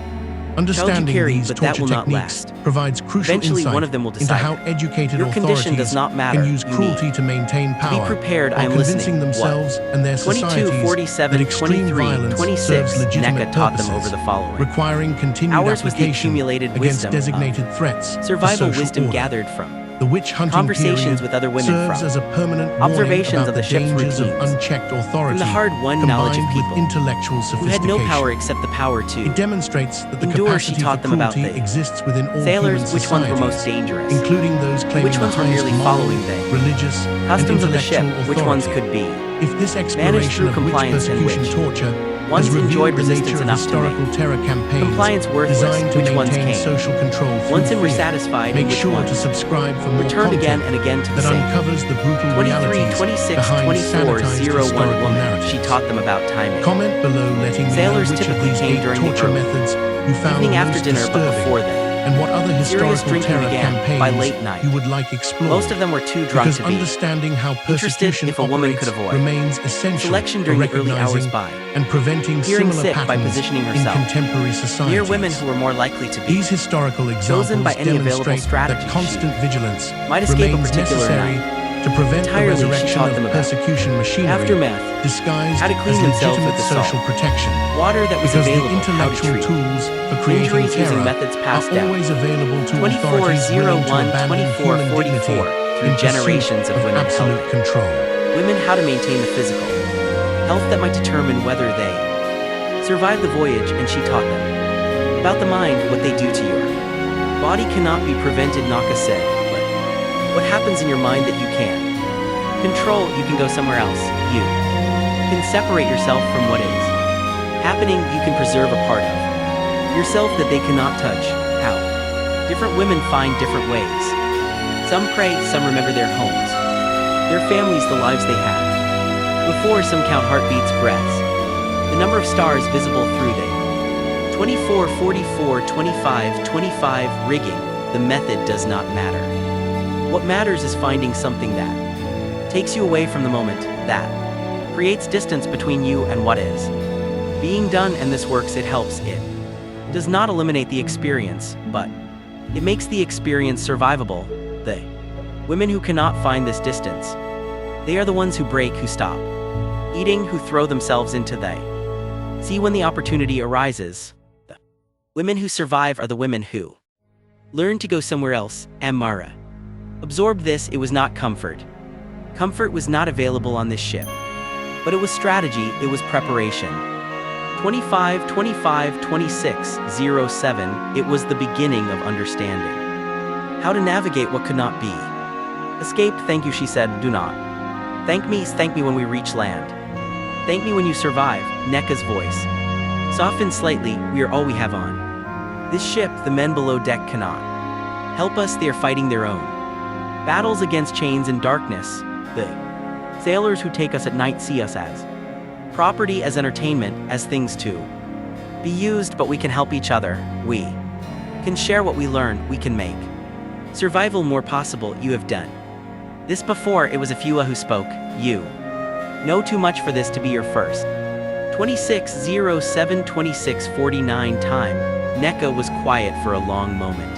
Understanding carry, these but that torture will not techniques last. provides crucial Eventually, insight one of them will into decide. how educated Your condition authorities does not matter. can use You cruelty need to maintain be power prepared. I while am convincing listening. themselves and their 22, societies 47, that extreme 23, violence 26, serves legitimate Neka taught them purposes, over the following. requiring continued Ours was the application accumulated against wisdom of designated threats to survival social wisdom order. gathered from The witch hunting conversations period with other women, serves from as a permanent observations warning about of the the ship's dangers of routines, unchecked authority from the hard-won knowledge of combined with people intellectual who had no sophistication. power except the power to It demonstrates that the endure. She capacity taught for them about cruelty the exists within all sailors, human which ones were societies, most dangerous, including those claiming which ones the were highest merely moral, following the religious, customs and of the ship, intellectual which ones authority. could be If this through exploration of witch compliance and persecution which torture ones has revealed enjoyed the resistance nature of enough to historical make terror campaigns compliance worthless, designed to which ones maintain came social control through once and were fear, satisfied, make and which sure ones to subscribe for more returned again content and again to the that same. uncovers the brutal 23, realities 26, behind 24, sanitized 01 historical woman. narratives. She taught them about timing. Comment below letting me know Sailors which of typically these came 8 during the torture early methods you found evening after most dinner, but disturbing, before then. and what other Serious historical drinking terror began campaigns by late night. you would like explored. Most of them were too drunk Because to be understanding how interested persecution if a woman operates could avoid remains essential selection for during the early hours recognizing by and preventing appearing similar sick by patterns positioning in herself contemporary societies. near women who were more likely to be These historical examples chosen by any available demonstrate strategy. that constant vigilance might escape a remains particular necessary night. to prevent the Entirely, she resurrection taught of them about persecution machinery aftermath, disguised how to clean as themselves legitimate with the salt, social protection. water that was Because the available, how to intellectual treat tools for creating injuries using terror methods are passed down. always available to 24, authorities willing to 01, abandon 24, human 44, dignity through in pursuit generations of women absolute helping control. women how to maintain the physical health that might determine whether they survive the voyage, and she taught them about the mind, what they do to your body cannot be prevented, Naka said, but what happens in your mind that you can control, you can go somewhere else. You can separate yourself from what is happening. You can preserve a part of yourself that they cannot touch. How different women find different ways. Some pray, some remember their homes, their families, the lives they had before. Some count heartbeats, breaths, the number of stars visible through the 24, 44, 25, 25 rigging. The method does not matter. What matters is finding something that takes you away from the moment, that creates distance between you and what is being done, and this works. It helps. It does not eliminate the experience, but it makes the experience survivable. The women who cannot find this distance, they are the ones who break, who stop eating, who throw themselves into the sea when the opportunity arises. The women who survive are the women who learn to go somewhere else. Amara absorbed this. It was not comfort. Comfort was not available on this ship, but it was strategy, it was preparation. 25, 25, 26, 07, it was the beginning of understanding how to navigate what could not be escaped. Thank you, she said. Do not thank me when we reach land. Thank me when you survive. Neka's voice softened slightly. We are all we have on this ship. The men below deck cannot help us. They are fighting their own battles against chains and darkness. The sailors who take us at night see us as property, as entertainment, as things to be used, but we can help each other. We can share what we learn. We can make survival more possible. You have done this before. It was a few who spoke. You know too much for this to be your first. 26:07, 26:49 time. Neka was quiet for a long moment.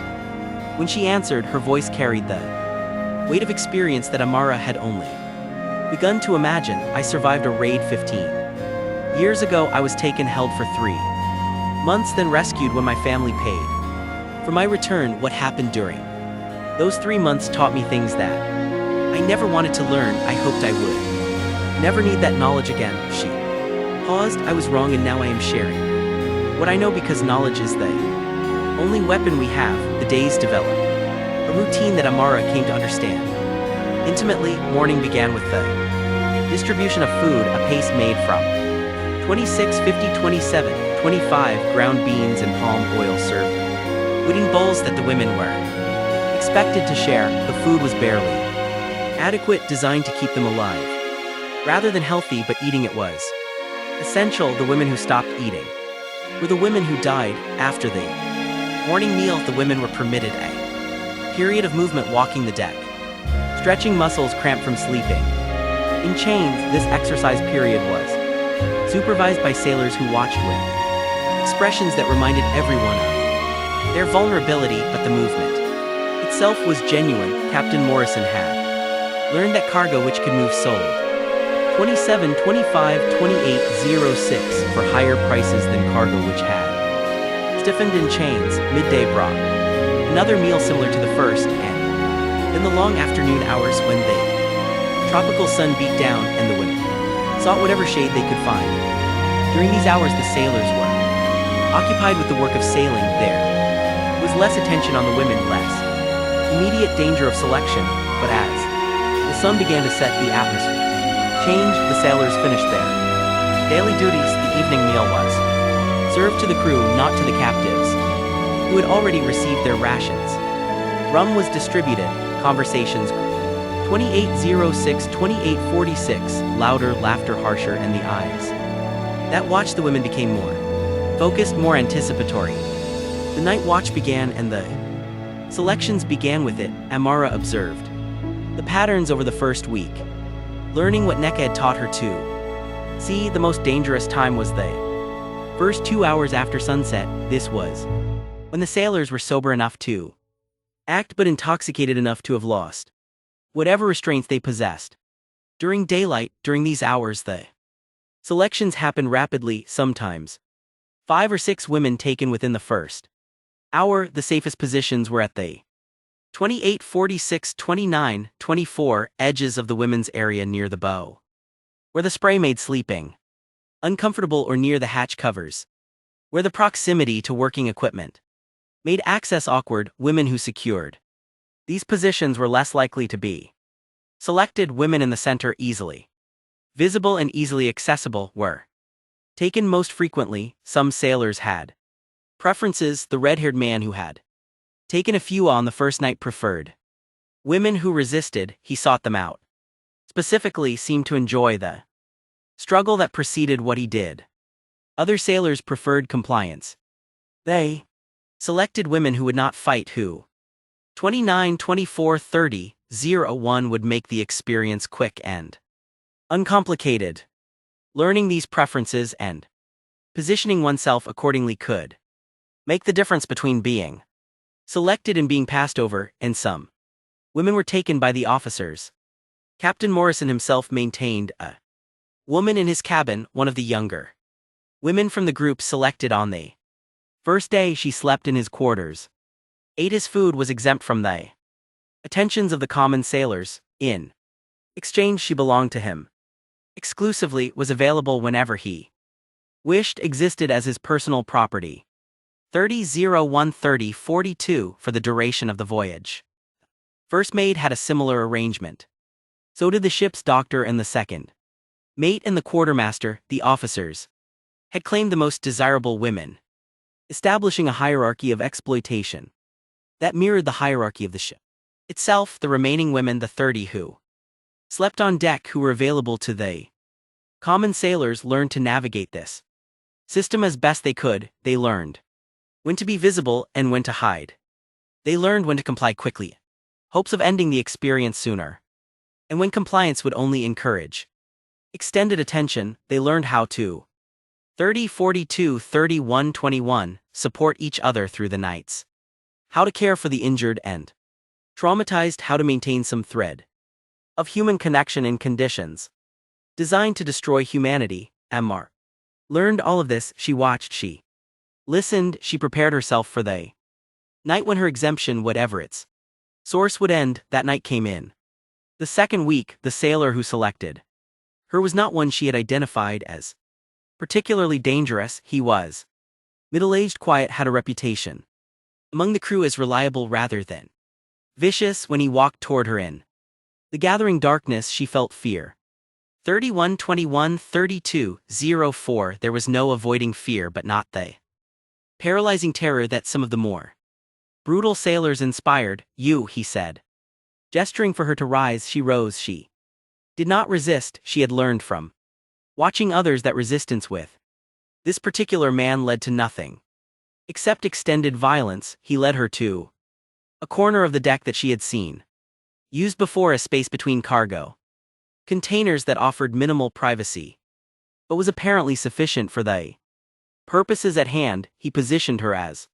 When she answered, her voice carried the weight of experience that Amara had only begun to imagine. I survived a raid 15 years ago. I was taken, held for 3 months, then rescued when my family paid for my return. What happened during those 3 months taught me things that I never wanted to learn. I hoped I would Never need that knowledge again, she paused. I was wrong and now I am sharing what I know because knowledge is the only weapon we have. The days developed a routine that Amara came to understand intimately. Morning began with the distribution of food, a paste made from 26, 50, 27, 25 ground beans and palm oil served wooden bowls that the women were expected to share. The food was barely adequate, designed to keep them alive rather than healthy, but eating it was essential. The women who stopped eating were the women who died. After the morning meal, the women were permitted a period of movement, walking the deck, stretching muscles cramped from sleeping in chains. This exercise period was supervised by sailors who watched with expressions that reminded everyone of their vulnerability, but the movement itself was genuine. Captain Morrison had learned that cargo which could move sold 27, 25, 28, 06 for higher prices than cargo which had stiffened in chains. Midday brought another meal similar to the first, and in the long afternoon hours when the tropical sun beat down and the women sought whatever shade they could find. During these hours the sailors were occupied with the work of sailing. There was less attention on the women, less immediate danger of selection, but as the sun began to set, the atmosphere changed. The sailors finished their daily duties. The evening meal was served to the crew, not to the captives, who had already received their rations. Rum was distributed. Conversations grew. 2806, 2846, louder, laughter harsher, and the eyes that watched the women became more focused, more anticipatory. The night watch began and the selections began with it. Amara observed the patterns over the first week, learning what Neka had taught her to see. The most dangerous time was the first 2 hours after sunset. This was when the sailors were sober enough to act, but intoxicated enough to have lost whatever restraints they possessed. During daylight, during these hours, the selections happened rapidly. Sometimes 5 or 6 women taken within the first hour. The safest positions were at the 28, 46, 29, 24 edges of the women's area near the bow, where the spray made sleeping uncomfortable, or near the hatch covers, where the proximity to working equipment made access awkward. Women who secured these positions were less likely to be selected. Women in the center, easily visible and easily accessible, were taken most frequently. Some sailors had preferences. The red-haired man who had taken a few on the first night preferred women who resisted. He sought them out specifically, seemed to enjoy the struggle that preceded what he did. Other sailors preferred compliance. They selected women who would not fight, who 29, 24, 30, 01 would make the experience quick and uncomplicated. Learning these preferences and positioning oneself accordingly could make the difference between being selected and being passed over, and some women were taken by the officers. Captain Morrison himself maintained a woman in his cabin, one of the younger women from the group selected on the first day. She slept in his quarters, ate his food, was exempt from the attentions of the common sailors. In exchange, she belonged to him exclusively, was available whenever he wished, existed as his personal property. 30-01-30-42 for the duration of the voyage. First mate had a similar arrangement. So did the ship's doctor and the second mate and the quartermaster. The officers had claimed the most desirable women, establishing a hierarchy of exploitation that mirrored the hierarchy of the ship itself. The remaining women, the 30 who slept on deck, who were available to the common sailors, learned to navigate this system as best they could. They learned when to be visible and when to hide. They learned when to comply quickly, hopes of ending the experience sooner, and when compliance would only encourage extended attention. They learned how to 30, 42, 31, 21 support each other through the nights, how to care for the injured and traumatized, how to maintain some thread of human connection in conditions designed to destroy humanity. Amar learned all of this. She watched, she listened, she prepared herself for the night when her exemption, whatever its source, would end. That night came in the second week. The sailor who selected Her was not one she had identified as particularly dangerous. He was middle-aged, quiet, had a reputation among the crew as reliable rather than vicious. When he walked toward her in the gathering darkness, she felt fear. 31-21-32-04 There was no avoiding fear, but not the paralyzing terror that some of the more brutal sailors inspired. You, he said. Gesturing for her to rise, she rose. She did not resist. She had learned from watching others that resistance with this particular man led to nothing except extended violence. He led her to a corner of the deck that she had seen used before, a space between cargo containers that offered minimal privacy, but was apparently sufficient for the purposes at hand. He positioned her as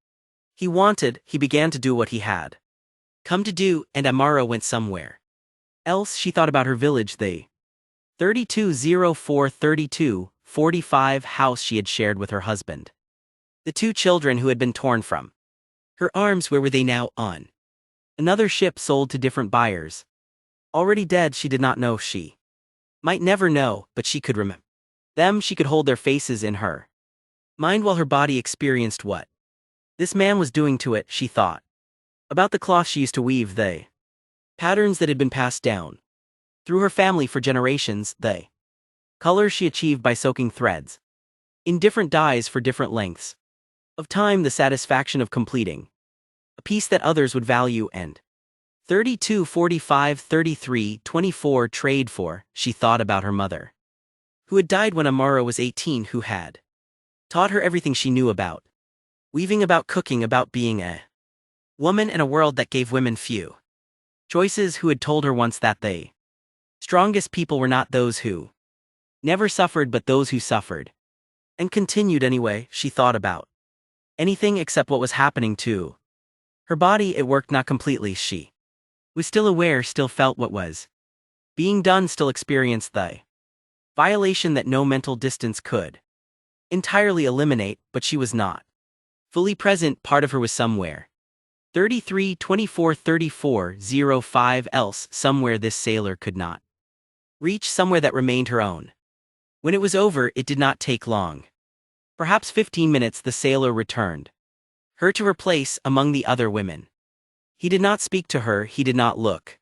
he wanted. He began to do what he had come to do, and Amara went somewhere else. She thought about her village, the 32-04-32-45 house she had shared with her husband, the two children who had been torn from her arms. Where were they now? On another ship, sold to different buyers. Already dead. She did not know. She might never know, but she could remember them. She could hold their faces in her mind while her body experienced what this man was doing to it. She thought about the cloth she used to weave, the patterns that had been passed down through her family for generations, the colors she achieved by soaking threads in different dyes for different lengths of time, the satisfaction of completing a piece that others would value, and 32-45-33-24 trade for. She thought about her mother, who had died when Amara was 18, who had taught her everything she knew about weaving, about cooking, about being a woman in a world that gave women few choices, who had told her once that the strongest people were not those who never suffered, but those who suffered and continued anyway. She thought about anything except what was happening to her body. It worked not completely. She was still aware, still felt what was being done, still experienced the violation that no mental distance could entirely eliminate, but she was not fully present. Part of her was somewhere 33-24-34-05 else, somewhere this sailor could not reach, somewhere that remained her own. When it was over, it did not take long. Perhaps 15 minutes, the sailor returned her to her place among the other women. He did not speak to her. He did not look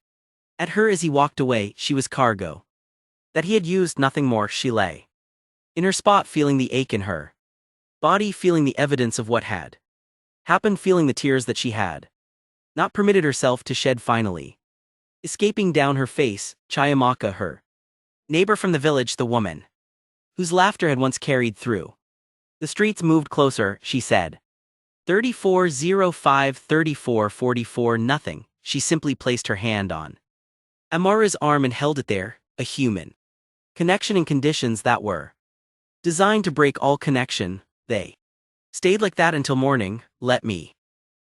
at her as he walked away. She was cargo that he had used, nothing more. She lay in her spot, feeling the ache in her body, feeling the evidence of what had happened, feeling the tears that she had not permitted herself to shed, finally escaping down her face. Chayamaka, her neighbor from the village, the woman whose laughter had once carried through the streets, moved closer. She said, 34-05-34-44 nothing. She simply placed her hand on Amara's arm and held it there, a human connection in conditions that were designed to break all connection. They stayed like that until morning. Let me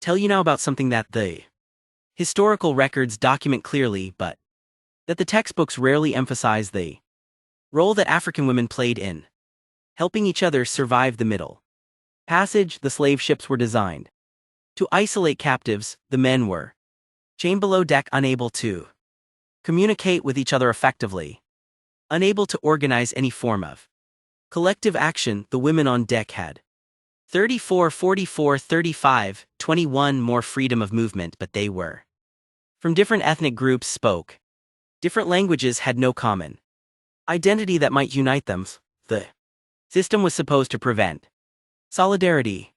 tell you now about something that the historical records document clearly, but that the textbooks rarely emphasize: the role that African women played in helping each other survive the Middle Passage. The slave ships were designed to isolate captives. The men were chained below deck, unable to communicate with each other effectively, unable to organize any form of collective action. The women on deck had 34-44-35-21 more freedom of movement, but they were from different ethnic groups, spoke different languages, had no common identity that might unite them. The system was supposed to prevent solidarity.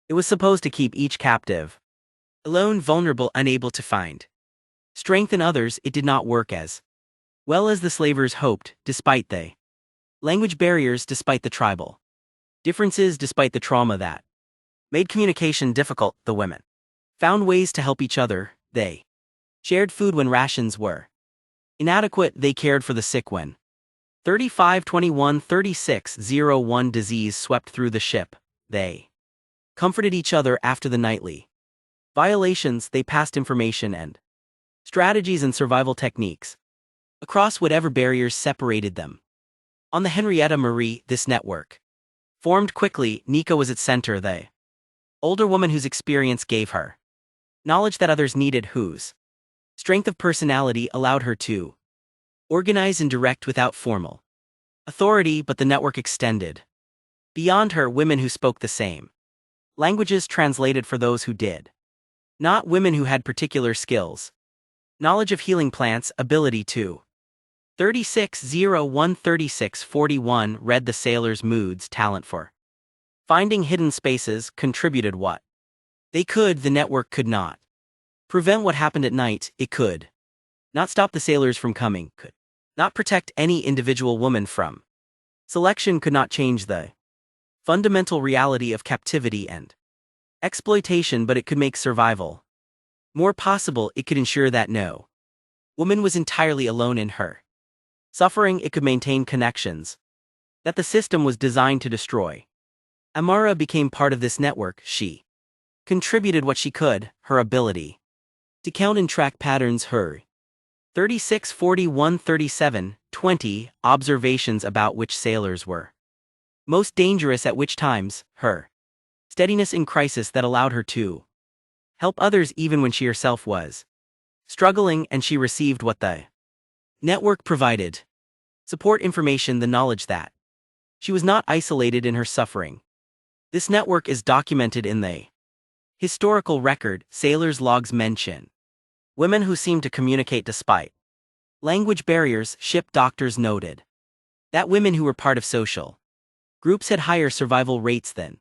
It was supposed to keep each captive alone, vulnerable, unable to find strength in others. It did not work as well as the slavers hoped, despite the language barriers, despite the tribal differences, despite the trauma that made communication difficult. The women found ways to help each other. They shared food when rations were inadequate. They cared for the sick when 35-21-36-01 disease swept through the ship. They comforted each other after the nightly violations. They passed information and strategies and survival techniques across whatever barriers separated them. On the Henrietta Marie, this network formed quickly. Nika was its center, the older woman whose experience gave her knowledge that others needed, whose strength of personality allowed her to organize and direct without formal Authority, but the network extended. Beyond her, women who spoke the same languages translated for those who did. Not women who had particular skills. Knowledge of healing plants, ability to 36013641 read the sailors' moods, talent for finding hidden spaces, contributed what they could, the network could not. Prevent what happened at night, it could. Not stop the sailors from coming, could. Not protect any individual woman from selection, could not change the fundamental reality of captivity and exploitation, but it could make survival more possible. It could ensure that no woman was entirely alone in her suffering. It could maintain connections that the system was designed to destroy. Amara became part of this network. She contributed what she could, her ability to count and track patterns, her 36 41 37 20 observations about which sailors were most dangerous at which times, her steadiness in crisis that allowed her to help others even when she herself was struggling, and she received what the network provided: support, information, the knowledge that she was not isolated in her suffering. This network is documented in the historical record. Sailors' logs mention women who seemed to communicate despite language barriers. Ship doctors noted that women who were part of social groups had higher survival rates than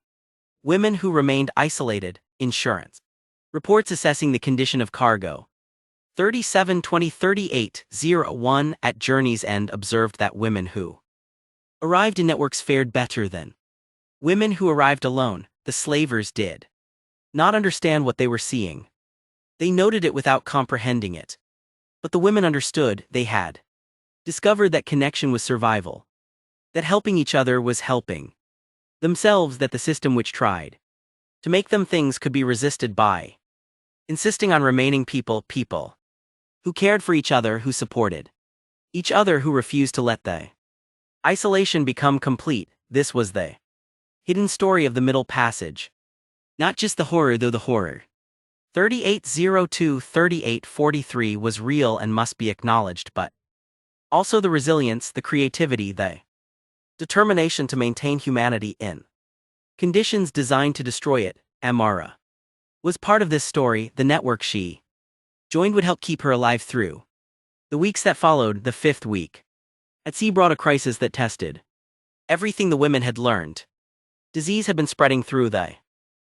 women who remained isolated. Insurance reports assessing the condition of cargo 37-20-38-01 at journey's end observed that women who arrived in networks fared better than women who arrived alone. The slavers did not understand what they were seeing. They noted it without comprehending it. But the women understood. They had discovered that connection was survival, that helping each other was helping themselves, that the system which tried to make them things could be resisted by insisting on remaining people who cared for each other, who supported each other, who refused to let the isolation become complete. This was the hidden story of the Middle Passage. Not just the horror, though the horror 3802-3843 was real and must be acknowledged, but also the resilience, the creativity, the determination to maintain humanity in conditions designed to destroy it. Amara was part of this story. The network she joined would help keep her alive through the weeks that followed. The fifth week at sea brought a crisis that tested everything the women had learned. Disease had been spreading through the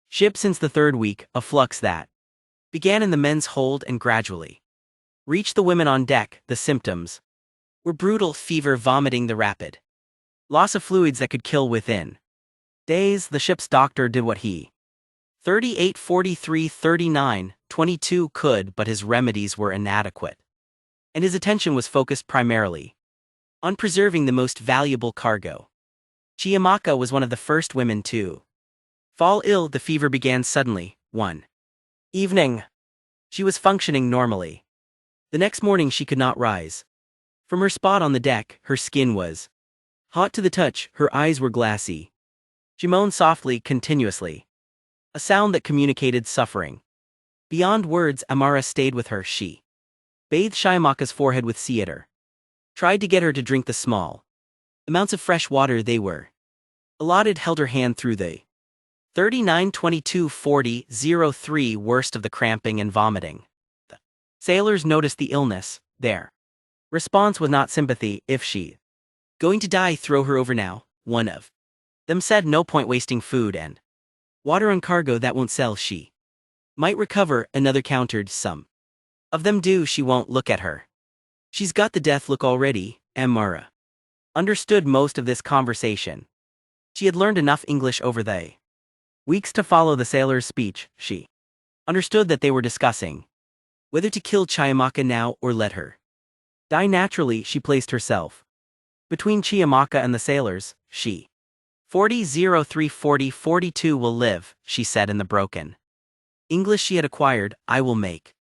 ship since the third week, a flux that began in the men's hold and gradually reached the women on deck. The symptoms were brutal: fever, vomiting, the rapid loss of fluids that could kill within days. The ship's doctor did what he 38 43 39 22 could, but his remedies were inadequate, and his attention was focused primarily on preserving the most valuable cargo. Chiamaka was one of the first women to fall ill. The fever began suddenly. One evening, she was functioning normally. The next morning she could not rise from her spot on the deck. Her skin was hot to the touch, her eyes were glassy. She moaned softly, continuously, a sound that communicated suffering beyond words. Amara stayed with her. She bathed Chiamaka's forehead with cider, tried to get her to drink the small amounts of fresh water they were allotted, held her hand through the 39-22-40-03 worst of the cramping and vomiting. The sailors noticed the illness. Their response was not sympathy. If she going to die, throw her over now, one of them said. No point wasting food and water on cargo that won't sell. She might recover, another countered. Some of them do. She won't. Look at her. She's got the death look already. Amara understood most of this conversation. She had learned enough English over the weeks to follow the sailor's speech. She understood that they were discussing whether to kill Chiamaka now or let her die naturally. She placed herself between Chiamaka and the sailors. She 40-03-40-42 will live, she said in the broken English she had acquired. I will make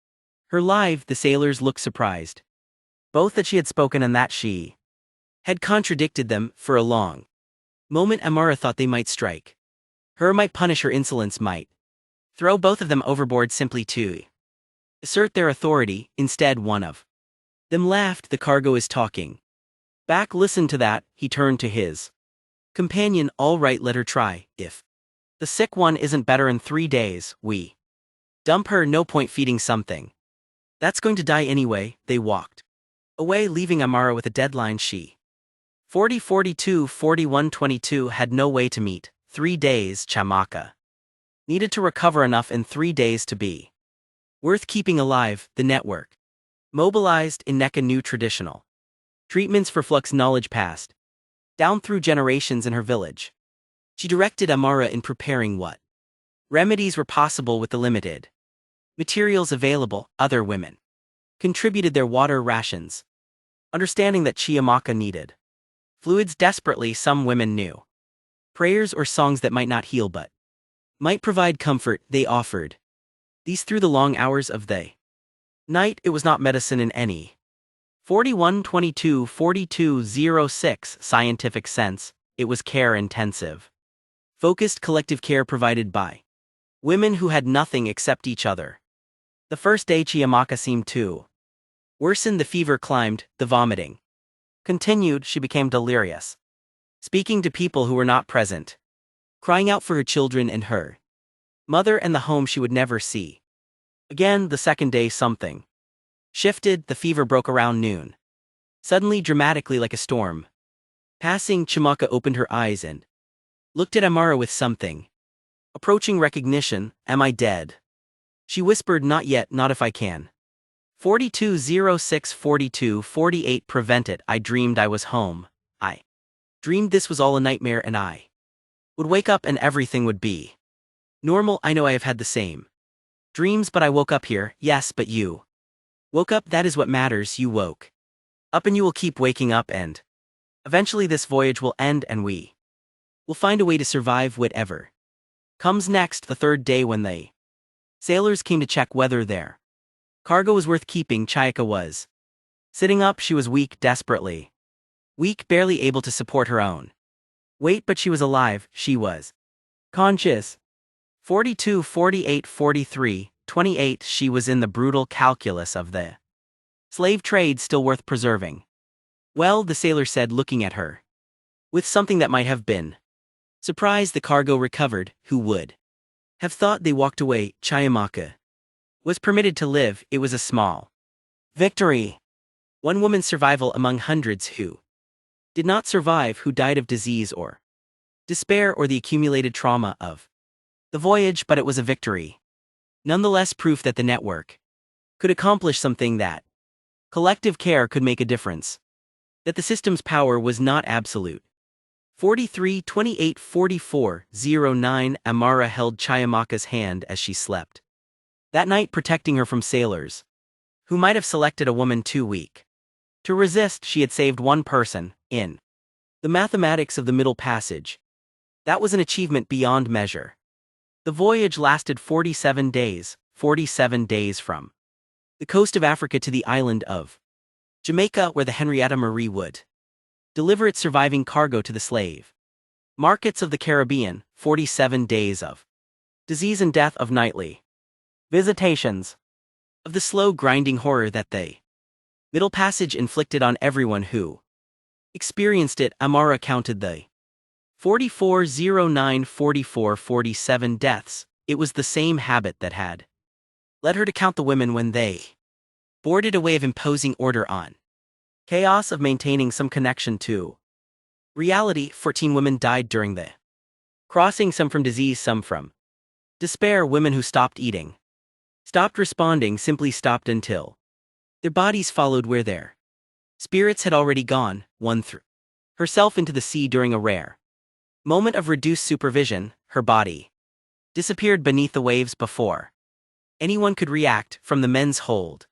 her live. The sailors looked surprised, both that she had spoken and that she had contradicted them. For a long moment Amara thought they might strike her, might punish her insolence, might throw both of them overboard simply to assert their authority. Instead, one of them laughed. The cargo is talking. Back listened to that, he turned to his companion. All right, let her try. If the sick one isn't better in 3 days, we dump her, no point feeding something that's going to die anyway. They walked away, leaving Amara with a deadline. She 41-22 had no way to meet. 3 days. Chamaka needed to recover enough in 3 days to be worth keeping alive. The network mobilized in Neka new traditional treatments for flux knowledge passed down through generations in her village. She directed Amara in preparing what remedies were possible with the limited materials available. Other women contributed their water rations, understanding that Chiamaka needed fluids desperately. Some women knew prayers or songs that might not heal but might provide comfort. They offered these through the long hours of the night. It was not medicine in any 41-22-42-06 scientific sense. It was care-intensive, focused collective care provided by women who had nothing except each other. The first day Chiamaka seemed to worsen. The fever climbed, the vomiting continued. She became delirious, speaking to people who were not present, crying out for her children and her mother and the home she would never see again. The second day something shifted. The fever broke around noon, suddenly, dramatically, like a storm passing. Chiamaka opened her eyes and looked at Amara with something approaching recognition. Am I dead? She whispered. Not yet, not if I can. 42-06-42-48 Prevent it. I dreamed I was home. I dreamed this was all a nightmare and I would wake up and everything would be normal. I know I have had the same dreams, but I woke up here. Yes, but you woke up. That is what matters. You woke up and you will keep waking up, and eventually this voyage will end and we will find a way to survive whatever comes next. The third day, when the sailors came to check whether their cargo was worth keeping, Chayaka was sitting up. She was weak, desperately weak, barely able to support her own weight, but she was alive. She was conscious. 42-48-43-28 She was in the brutal calculus of the slave trade, still worth preserving. Well, the sailor said, looking at her with something that might have been surprise. The cargo recovered. Who would have thought? They walked away. Chiamaka was permitted to live. It was a small victory. One woman's survival among hundreds who did not survive, who died of disease or despair or the accumulated trauma of the voyage, but it was a victory. Nonetheless, proof that the network could accomplish something, that collective care could make a difference, that the system's power was not absolute. 43-28-44-09 Amara held Chiamaka's hand as she slept that night, protecting her from sailors who might have selected a woman too weak to resist. She had saved one person in the mathematics of the Middle Passage. That was an achievement beyond measure. The voyage lasted 47 days, 47 days from the coast of Africa to the island of Jamaica, where the Henrietta Marie would deliver its surviving cargo to the slave markets of the Caribbean. 47 days of disease and death, of nightly visitations, of the slow grinding horror that the Middle Passage inflicted on everyone who experienced it. Amara counted the 44-09-44-47 deaths. It was the same habit that had led her to count the women when they boarded, a way of imposing order on chaos, of maintaining some connection to reality. 14 women died during the crossing, some from disease, some from despair. Women who stopped eating, stopped responding, simply stopped until their bodies followed where their spirits had already gone. One threw herself into the sea during a rare moment of reduced supervision. Her body disappeared beneath the waves before anyone could react. From the men's hold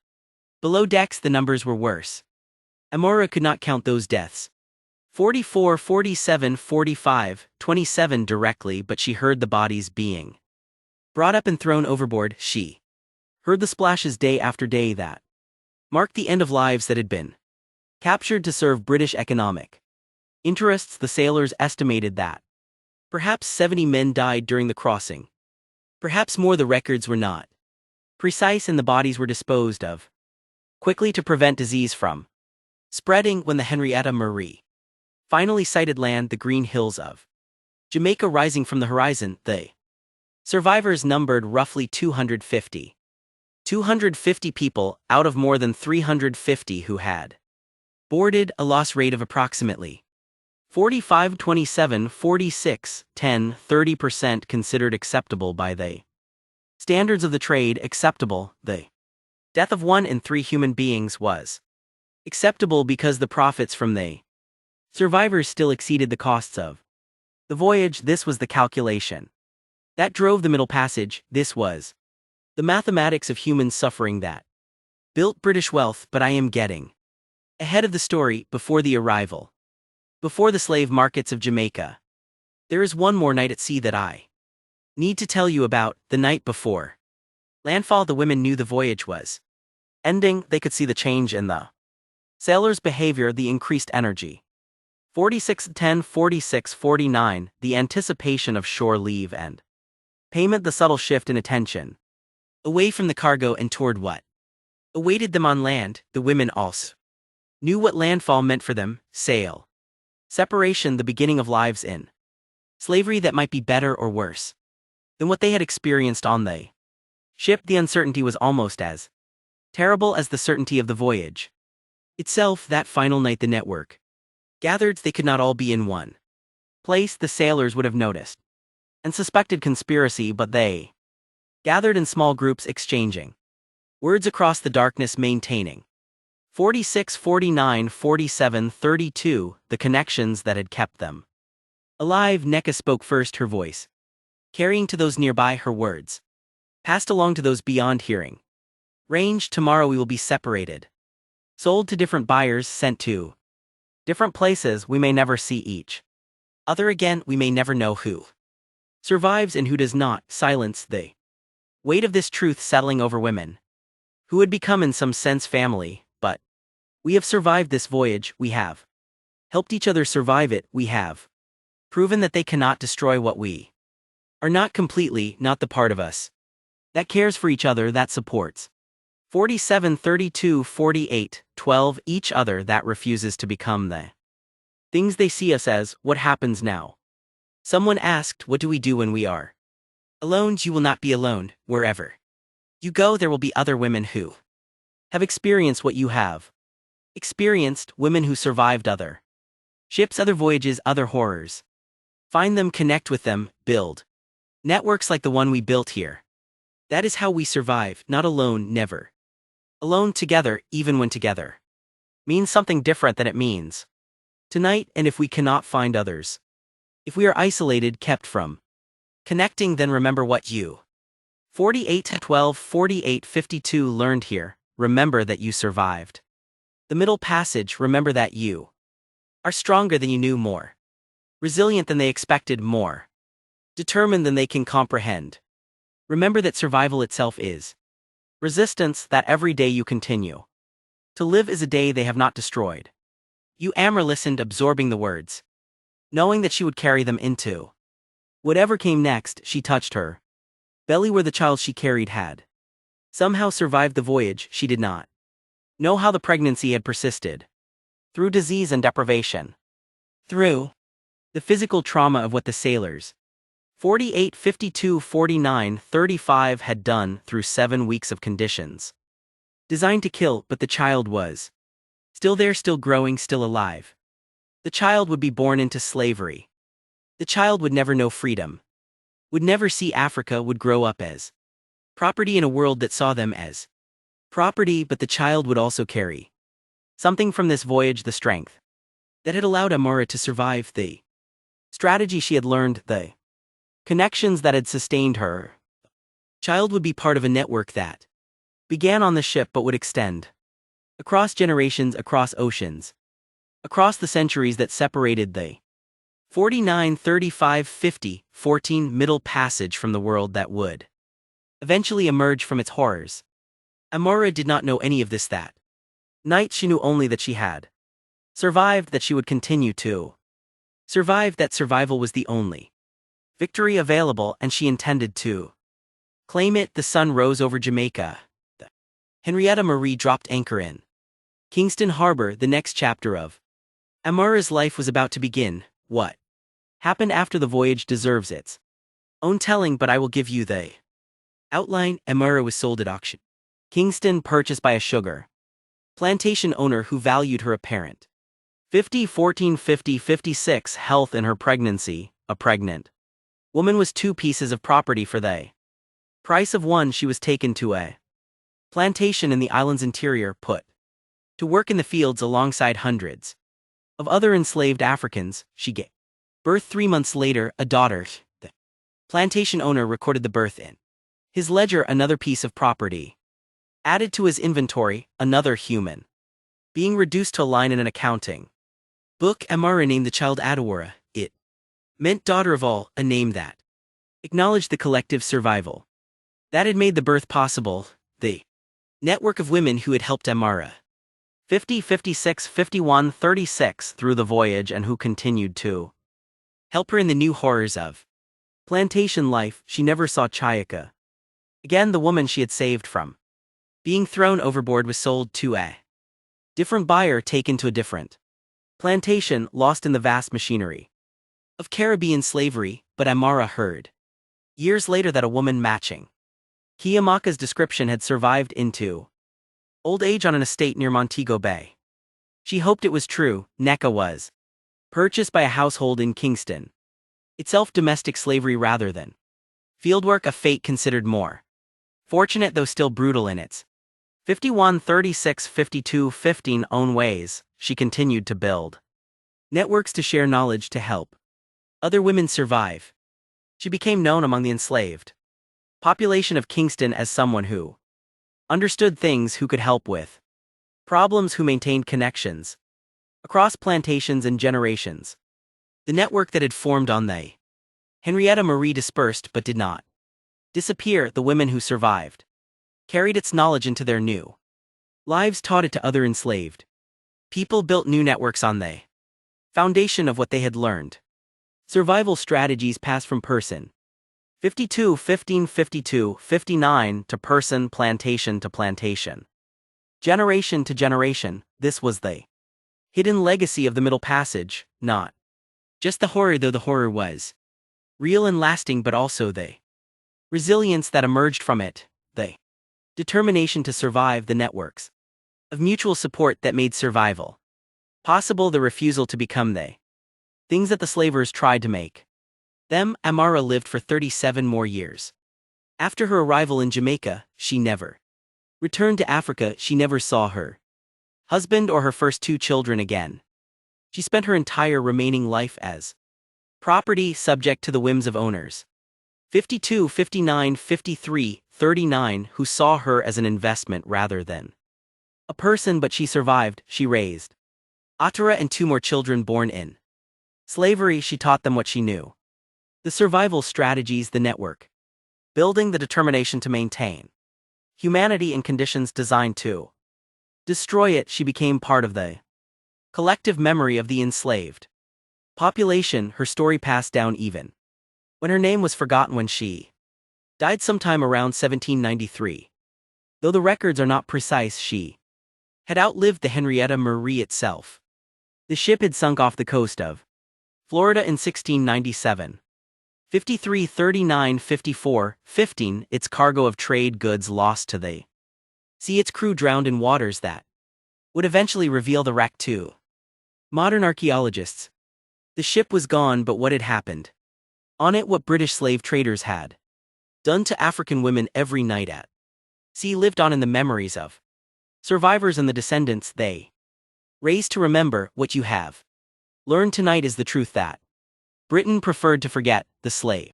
below decks, the numbers were worse. Amora could not count those deaths. 44, 47, 45, 27 directly, but she heard the bodies being brought up and thrown overboard. She heard the splashes day after day that marked the end of lives that had been captured to serve British economic interests. The sailors estimated that perhaps 70 men died during the crossing. Perhaps more. The records were not precise, and the bodies were disposed of quickly to prevent disease from spreading when the Henrietta Marie finally sighted land, the green hills of Jamaica rising from the horizon. The survivors numbered roughly 250. 250 people out of more than 350 who had boarded, a loss rate of approximately 45, 27, 46, 10, 30% considered acceptable by the standards of the trade. Acceptable. The death of 1 in 3 human beings was acceptable because the profits from the survivors still exceeded the costs of the voyage. This was the calculation that drove the Middle Passage. This was the mathematics of human suffering that built British wealth. But I am getting ahead of the story. Before the arrival, before the slave markets of Jamaica, there is one more night at sea that I need to tell you about. The night before landfall, the women knew the voyage was ending. They could see the change in the sailors' behavior, the increased energy. 46:10, 46:49, the anticipation of shore leave and payment, the subtle shift in attention away from the cargo and toward what awaited them on land. The women also knew what landfall meant for them: sail, separation, the beginning of lives in slavery that might be better or worse than what they had experienced on the ship. The uncertainty was almost as terrible as the certainty of the voyage itself. That final night the network gathered. They could not all be in one place. The sailors would have noticed and suspected conspiracy, but they gathered in small groups, exchanging words across the darkness, maintaining 46, 49, 47, 32, the connections that had kept them alive. Neka spoke first, her voice carrying to those nearby, her words passed along to those beyond hearing range. Tomorrow we will be separated, sold to different buyers, sent to different places. We may never see each other again. We may never know who survives and who does not. Silence, the weight of this truth settling over women who had become in some sense family. But we have survived this voyage. We have helped each other survive it. We have proven that they cannot destroy what we are not completely, not the part of us that cares for each other, that supports 47, 32, 48, 12 each other, that refuses to become the things they see us as. What happens now? Someone asked, what do we do when we are alone? You will not be alone. Wherever you go, there will be other women who have experienced what you have experienced, women who survived other ships, other voyages, other horrors. Find them, connect with them, build networks like the one we built here. That is how we survive, not alone, never alone, together, even when together means something different than it means tonight. And if we cannot find others, if we are isolated, kept from connecting, then remember what you 48, 12, 48, 52 learned here. Remember that you survived the Middle Passage. Remember that you are stronger than you knew, more resilient than they expected, more determined than they can comprehend. Remember that survival itself is resistance, that every day you continue to live is a day they have not destroyed. You Amra listened, absorbing the words, knowing that she would carry them into whatever came next. She touched her belly where the child she carried had somehow survived the voyage. She did not know how the pregnancy had persisted through disease and deprivation, through the physical trauma of what the sailors 48, 52, 49, 35 had done, through 7 weeks of conditions designed to kill. But the child was still there, still growing, still alive. The child would be born into slavery. The child would never know freedom, would never see Africa, would grow up as property in a world that saw them as property. But the child would also carry something from this voyage, the strength that had allowed Amora to survive, the strategy she had learned, the connections that had sustained her. Child would be part of a network that began on the ship but would extend across generations, across oceans, across the centuries that separated the 49, 35, 50, 14 Middle Passage from the world that would eventually emerge from its horrors. Amora did not know any of this that night. She knew only that she had survived, that she would continue to survive, that survival was the only victory available, and she intended to claim it. The sun rose over Jamaica. The Henrietta Marie dropped anchor in Kingston Harbor, the next chapter of Amara's life was about to begin. What happened after the voyage deserves its own telling, but I will give you the outline. Amara was sold at auction. Kingston purchased by a sugar plantation owner who valued her apparent 56 health in her pregnancy. A pregnant woman was 2 pieces of property for the price of one. She was taken to a plantation in the island's interior, put to work in the fields alongside hundreds of other enslaved Africans. She gave birth 3 months later, a daughter. The plantation owner recorded the birth in his ledger. Another piece of property added to his inventory, another human being reduced to a line in an accounting book. Amara named the child Adawara. It meant daughter of all, a name that acknowledged the collective survival that had made the birth possible. The network of women who had helped Amara 36 through the voyage and who continued to help her in the new horrors of plantation life. She never saw Chayaka again. The woman she had saved from being thrown overboard was sold to a different buyer, taken to a different plantation, lost in the vast machinery of Caribbean slavery. But Amara heard years later that a woman matching Kiyamaka's description had survived into old age on an estate near Montego Bay. She hoped it was true. Neka was purchased by a household in Kingston, itself domestic slavery rather than fieldwork, a fate considered more fortunate though still brutal in its 52 own ways. She continued to build networks to share knowledge to help other women survive. She became known among the enslaved population of Kingston as someone who understood things, who could help with problems, who maintained connections across plantations and generations. The network that had formed on the Henrietta Marie dispersed but did not disappear. The women who survived carried its knowledge into their new lives, taught it to other enslaved people, built new networks on the foundation of what they had learned. Survival strategies passed from person 59 to person, plantation to plantation, generation to generation. This was the hidden legacy of the Middle Passage, not just the horror, though the horror was real and lasting, but also the resilience that emerged from it, the determination to survive, the networks of mutual support that made survival possible, the refusal to become the things that the slavers tried to make them. Amara lived for 37 more years. After her arrival in Jamaica, she never returned to Africa. She never saw her husband or her first 2 children again. She spent her entire remaining life as property, subject to the whims of owners 52, 59, 53, 39, who saw her as an investment rather than a person. But she survived. She raised Atara and 2 more children born in slavery. She taught them what she knew: the survival strategies, the network building, the determination to maintain humanity in conditions designed to destroy it. She became part of the collective memory of the enslaved population. Her story passed down even when her name was forgotten. When she died sometime around 1793, though the records are not precise, she had outlived the Henrietta Marie itself. The ship had sunk off the coast of Florida in 1697. 53, 39, 54, 15, its cargo of trade goods lost to the sea, its crew drowned in waters that would eventually reveal the wreck to modern archaeologists. The ship was gone, but what had happened on it, what British slave traders had done to African women every night at sea, lived on in the memories of survivors and the descendants they raised to remember. What you have learned tonight is the truth that Britain preferred to forget. The slave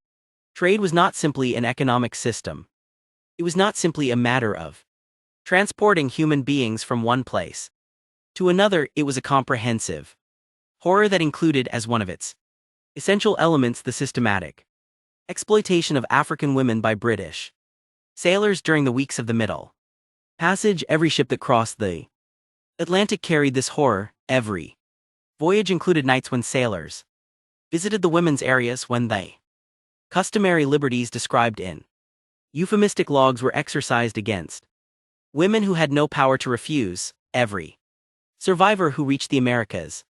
trade was not simply an economic system. It was not simply a matter of transporting human beings from one place to another. It was a comprehensive horror that included as one of its essential elements the systematic exploitation of African women by British sailors during the weeks of the Middle Passage. Every ship that crossed the Atlantic carried this horror. Every voyage included nights when sailors visited the women's areas, when the customary liberties described in euphemistic logs were exercised against women who had no power to refuse. Every survivor who reached the Americas,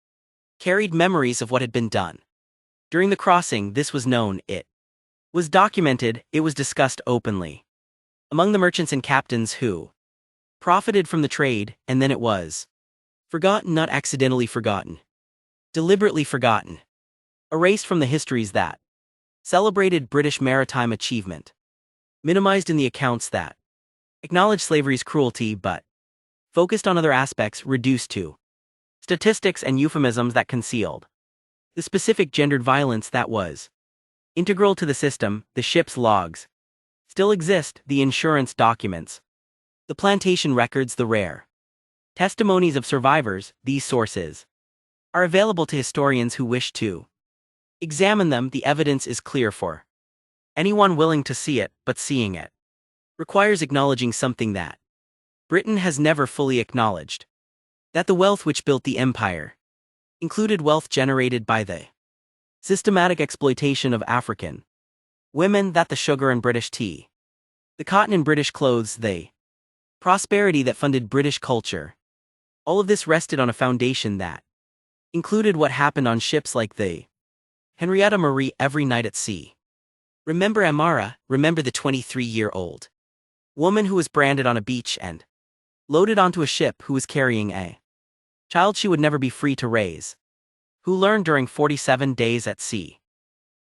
carried memories of what had been done. During the crossing, this was known, it was documented, it was discussed openly among the merchants and captains who profited from the trade, and then it was forgotten, not accidentally forgotten, deliberately forgotten, erased from the histories that celebrated British maritime achievement, minimized in the accounts that acknowledged slavery's cruelty but focused on other aspects, reduced to statistics and euphemisms that concealed the specific gendered violence that was integral to the system. The ship's logs still exist, the insurance documents, the plantation records, the rare testimonies of survivors. These sources are available to historians who wish to examine them. The evidence is clear for anyone willing to see it, but seeing it requires acknowledging something that Britain has never fully acknowledged: that the wealth which built the empire included wealth generated by the systematic exploitation of African women, that the sugar and British tea, the cotton and British clothes, the prosperity that funded British culture, all of this rested on a foundation that included what happened on ships like the Henrietta Marie every night at sea. Remember Amara, remember the 23-year-old woman who was branded on a beach and loaded onto a ship, who was carrying a child she would never be free to raise, who learned during 47 days at sea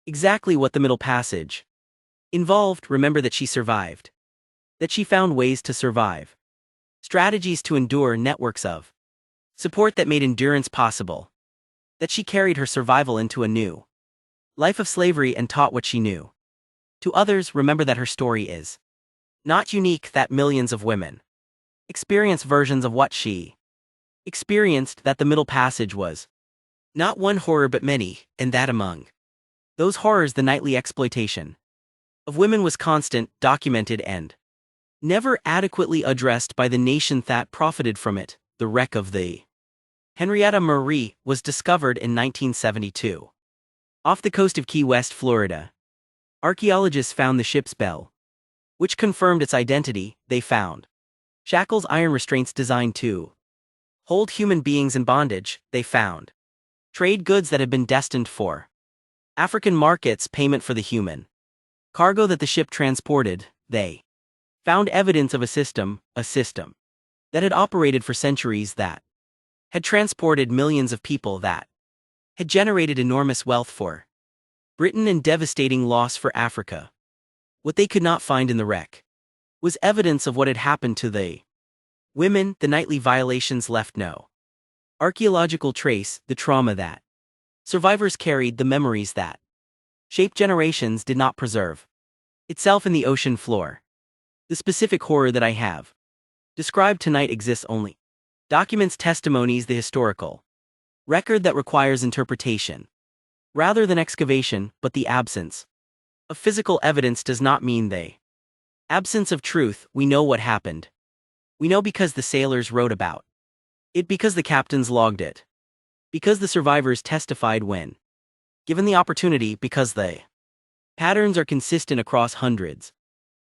exactly what the Middle Passage involved. Remember that she survived, that she found ways to survive, strategies to endure, networks of support that made endurance possible, that she carried her survival into a new life of slavery and taught what she knew to others. Remember that her story is not unique, that millions of women experience versions of what she experienced, that the Middle Passage was not one horror but many, and that among those horrors the nightly exploitation of women was constant, documented, and never adequately addressed by the nation that profited from it. The wreck of the Henrietta Marie was discovered in 1972 off the coast of Key West, Florida. Archaeologists found the ship's bell, which confirmed its identity. They found shackles, iron restraints designed to hold human beings in bondage. They found trade goods that had been destined for African markets, payment for the human cargo that the ship transported. They found evidence of a system that had operated for centuries, that had transported millions of people, that had generated enormous wealth for Britain and devastating loss for Africa. What they could not find in the wreck was evidence of what had happened to the women. The nightly violations left no archaeological trace. The trauma that survivors carried, the memories that shaped generations, did not preserve itself in the ocean floor. The specific horror that I have described tonight exists only documents, testimonies, the historical record that requires interpretation rather than excavation. But the absence of physical evidence does not mean the absence of truth. We know what happened. We know because the sailors wrote about it, because the captains logged it, because the survivors testified when given the opportunity, because the patterns are consistent across hundreds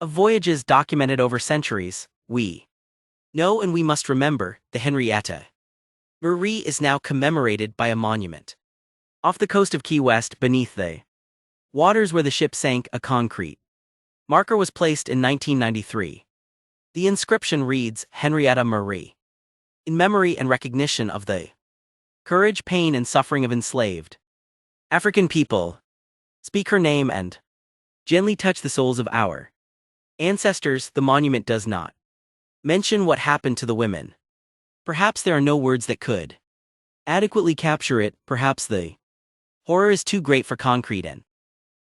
of voyages documented over centuries. We know, and we must remember, the Henrietta Marie is now commemorated by a monument off the coast of Key West, beneath the waters where the ship sank. A concrete marker was placed in 1993. The inscription reads, Henrietta Marie, in memory and recognition of the courage, pain, and suffering of enslaved African people. Speak her name and gently touch the souls of our ancestors. The monument does not mention what happened to the women. Perhaps there are no words that could adequately capture it. Perhaps the horror is too great for concrete and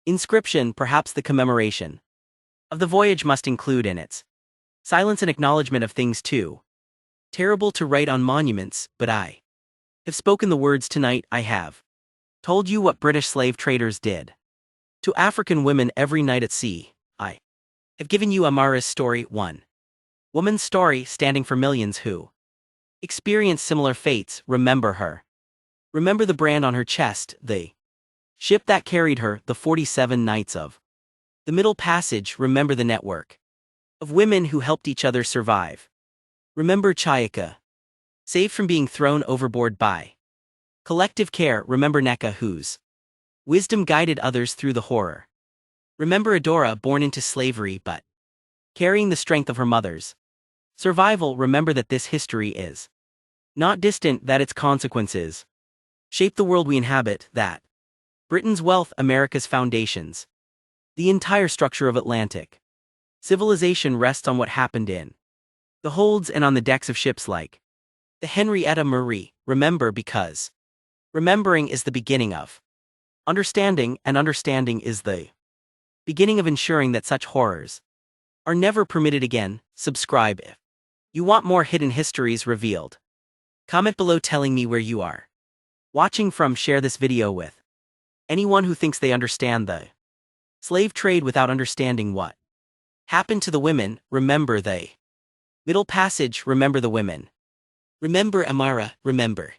inscription. Perhaps the commemoration of the voyage must include in its silence an acknowledgement of things too terrible to write on monuments. But I have spoken the words tonight. I have told you what British slave traders did to African women every night at sea. I have given you Amara's story, one woman's story standing for millions who experienced similar fates. Remember her. Remember the brand on her chest, the ship that carried her, the 47 nights of the Middle Passage. Remember the network of women who helped each other survive. Remember Chayaka. saved from being thrown overboard by collective care. Remember Neka, whose wisdom guided others through the horror. Remember Adora, born into slavery but carrying the strength of her mother's survival. Remember that this history is not distant, that its consequences shape the world we inhabit, that Britain's wealth, America's foundations, the entire structure of Atlantic civilization rests on what happened in the holds and on the decks of ships like the Henrietta Marie. Remember, because remembering is the beginning of understanding, and understanding is the beginning of ensuring that such horrors are never permitted again. Subscribe if you want more hidden histories revealed. Comment below telling me where you are watching from. Share this video with anyone who thinks they understand the slave trade without understanding what happened to the women. Remember the middle passage. Remember the women. Remember Amara. Remember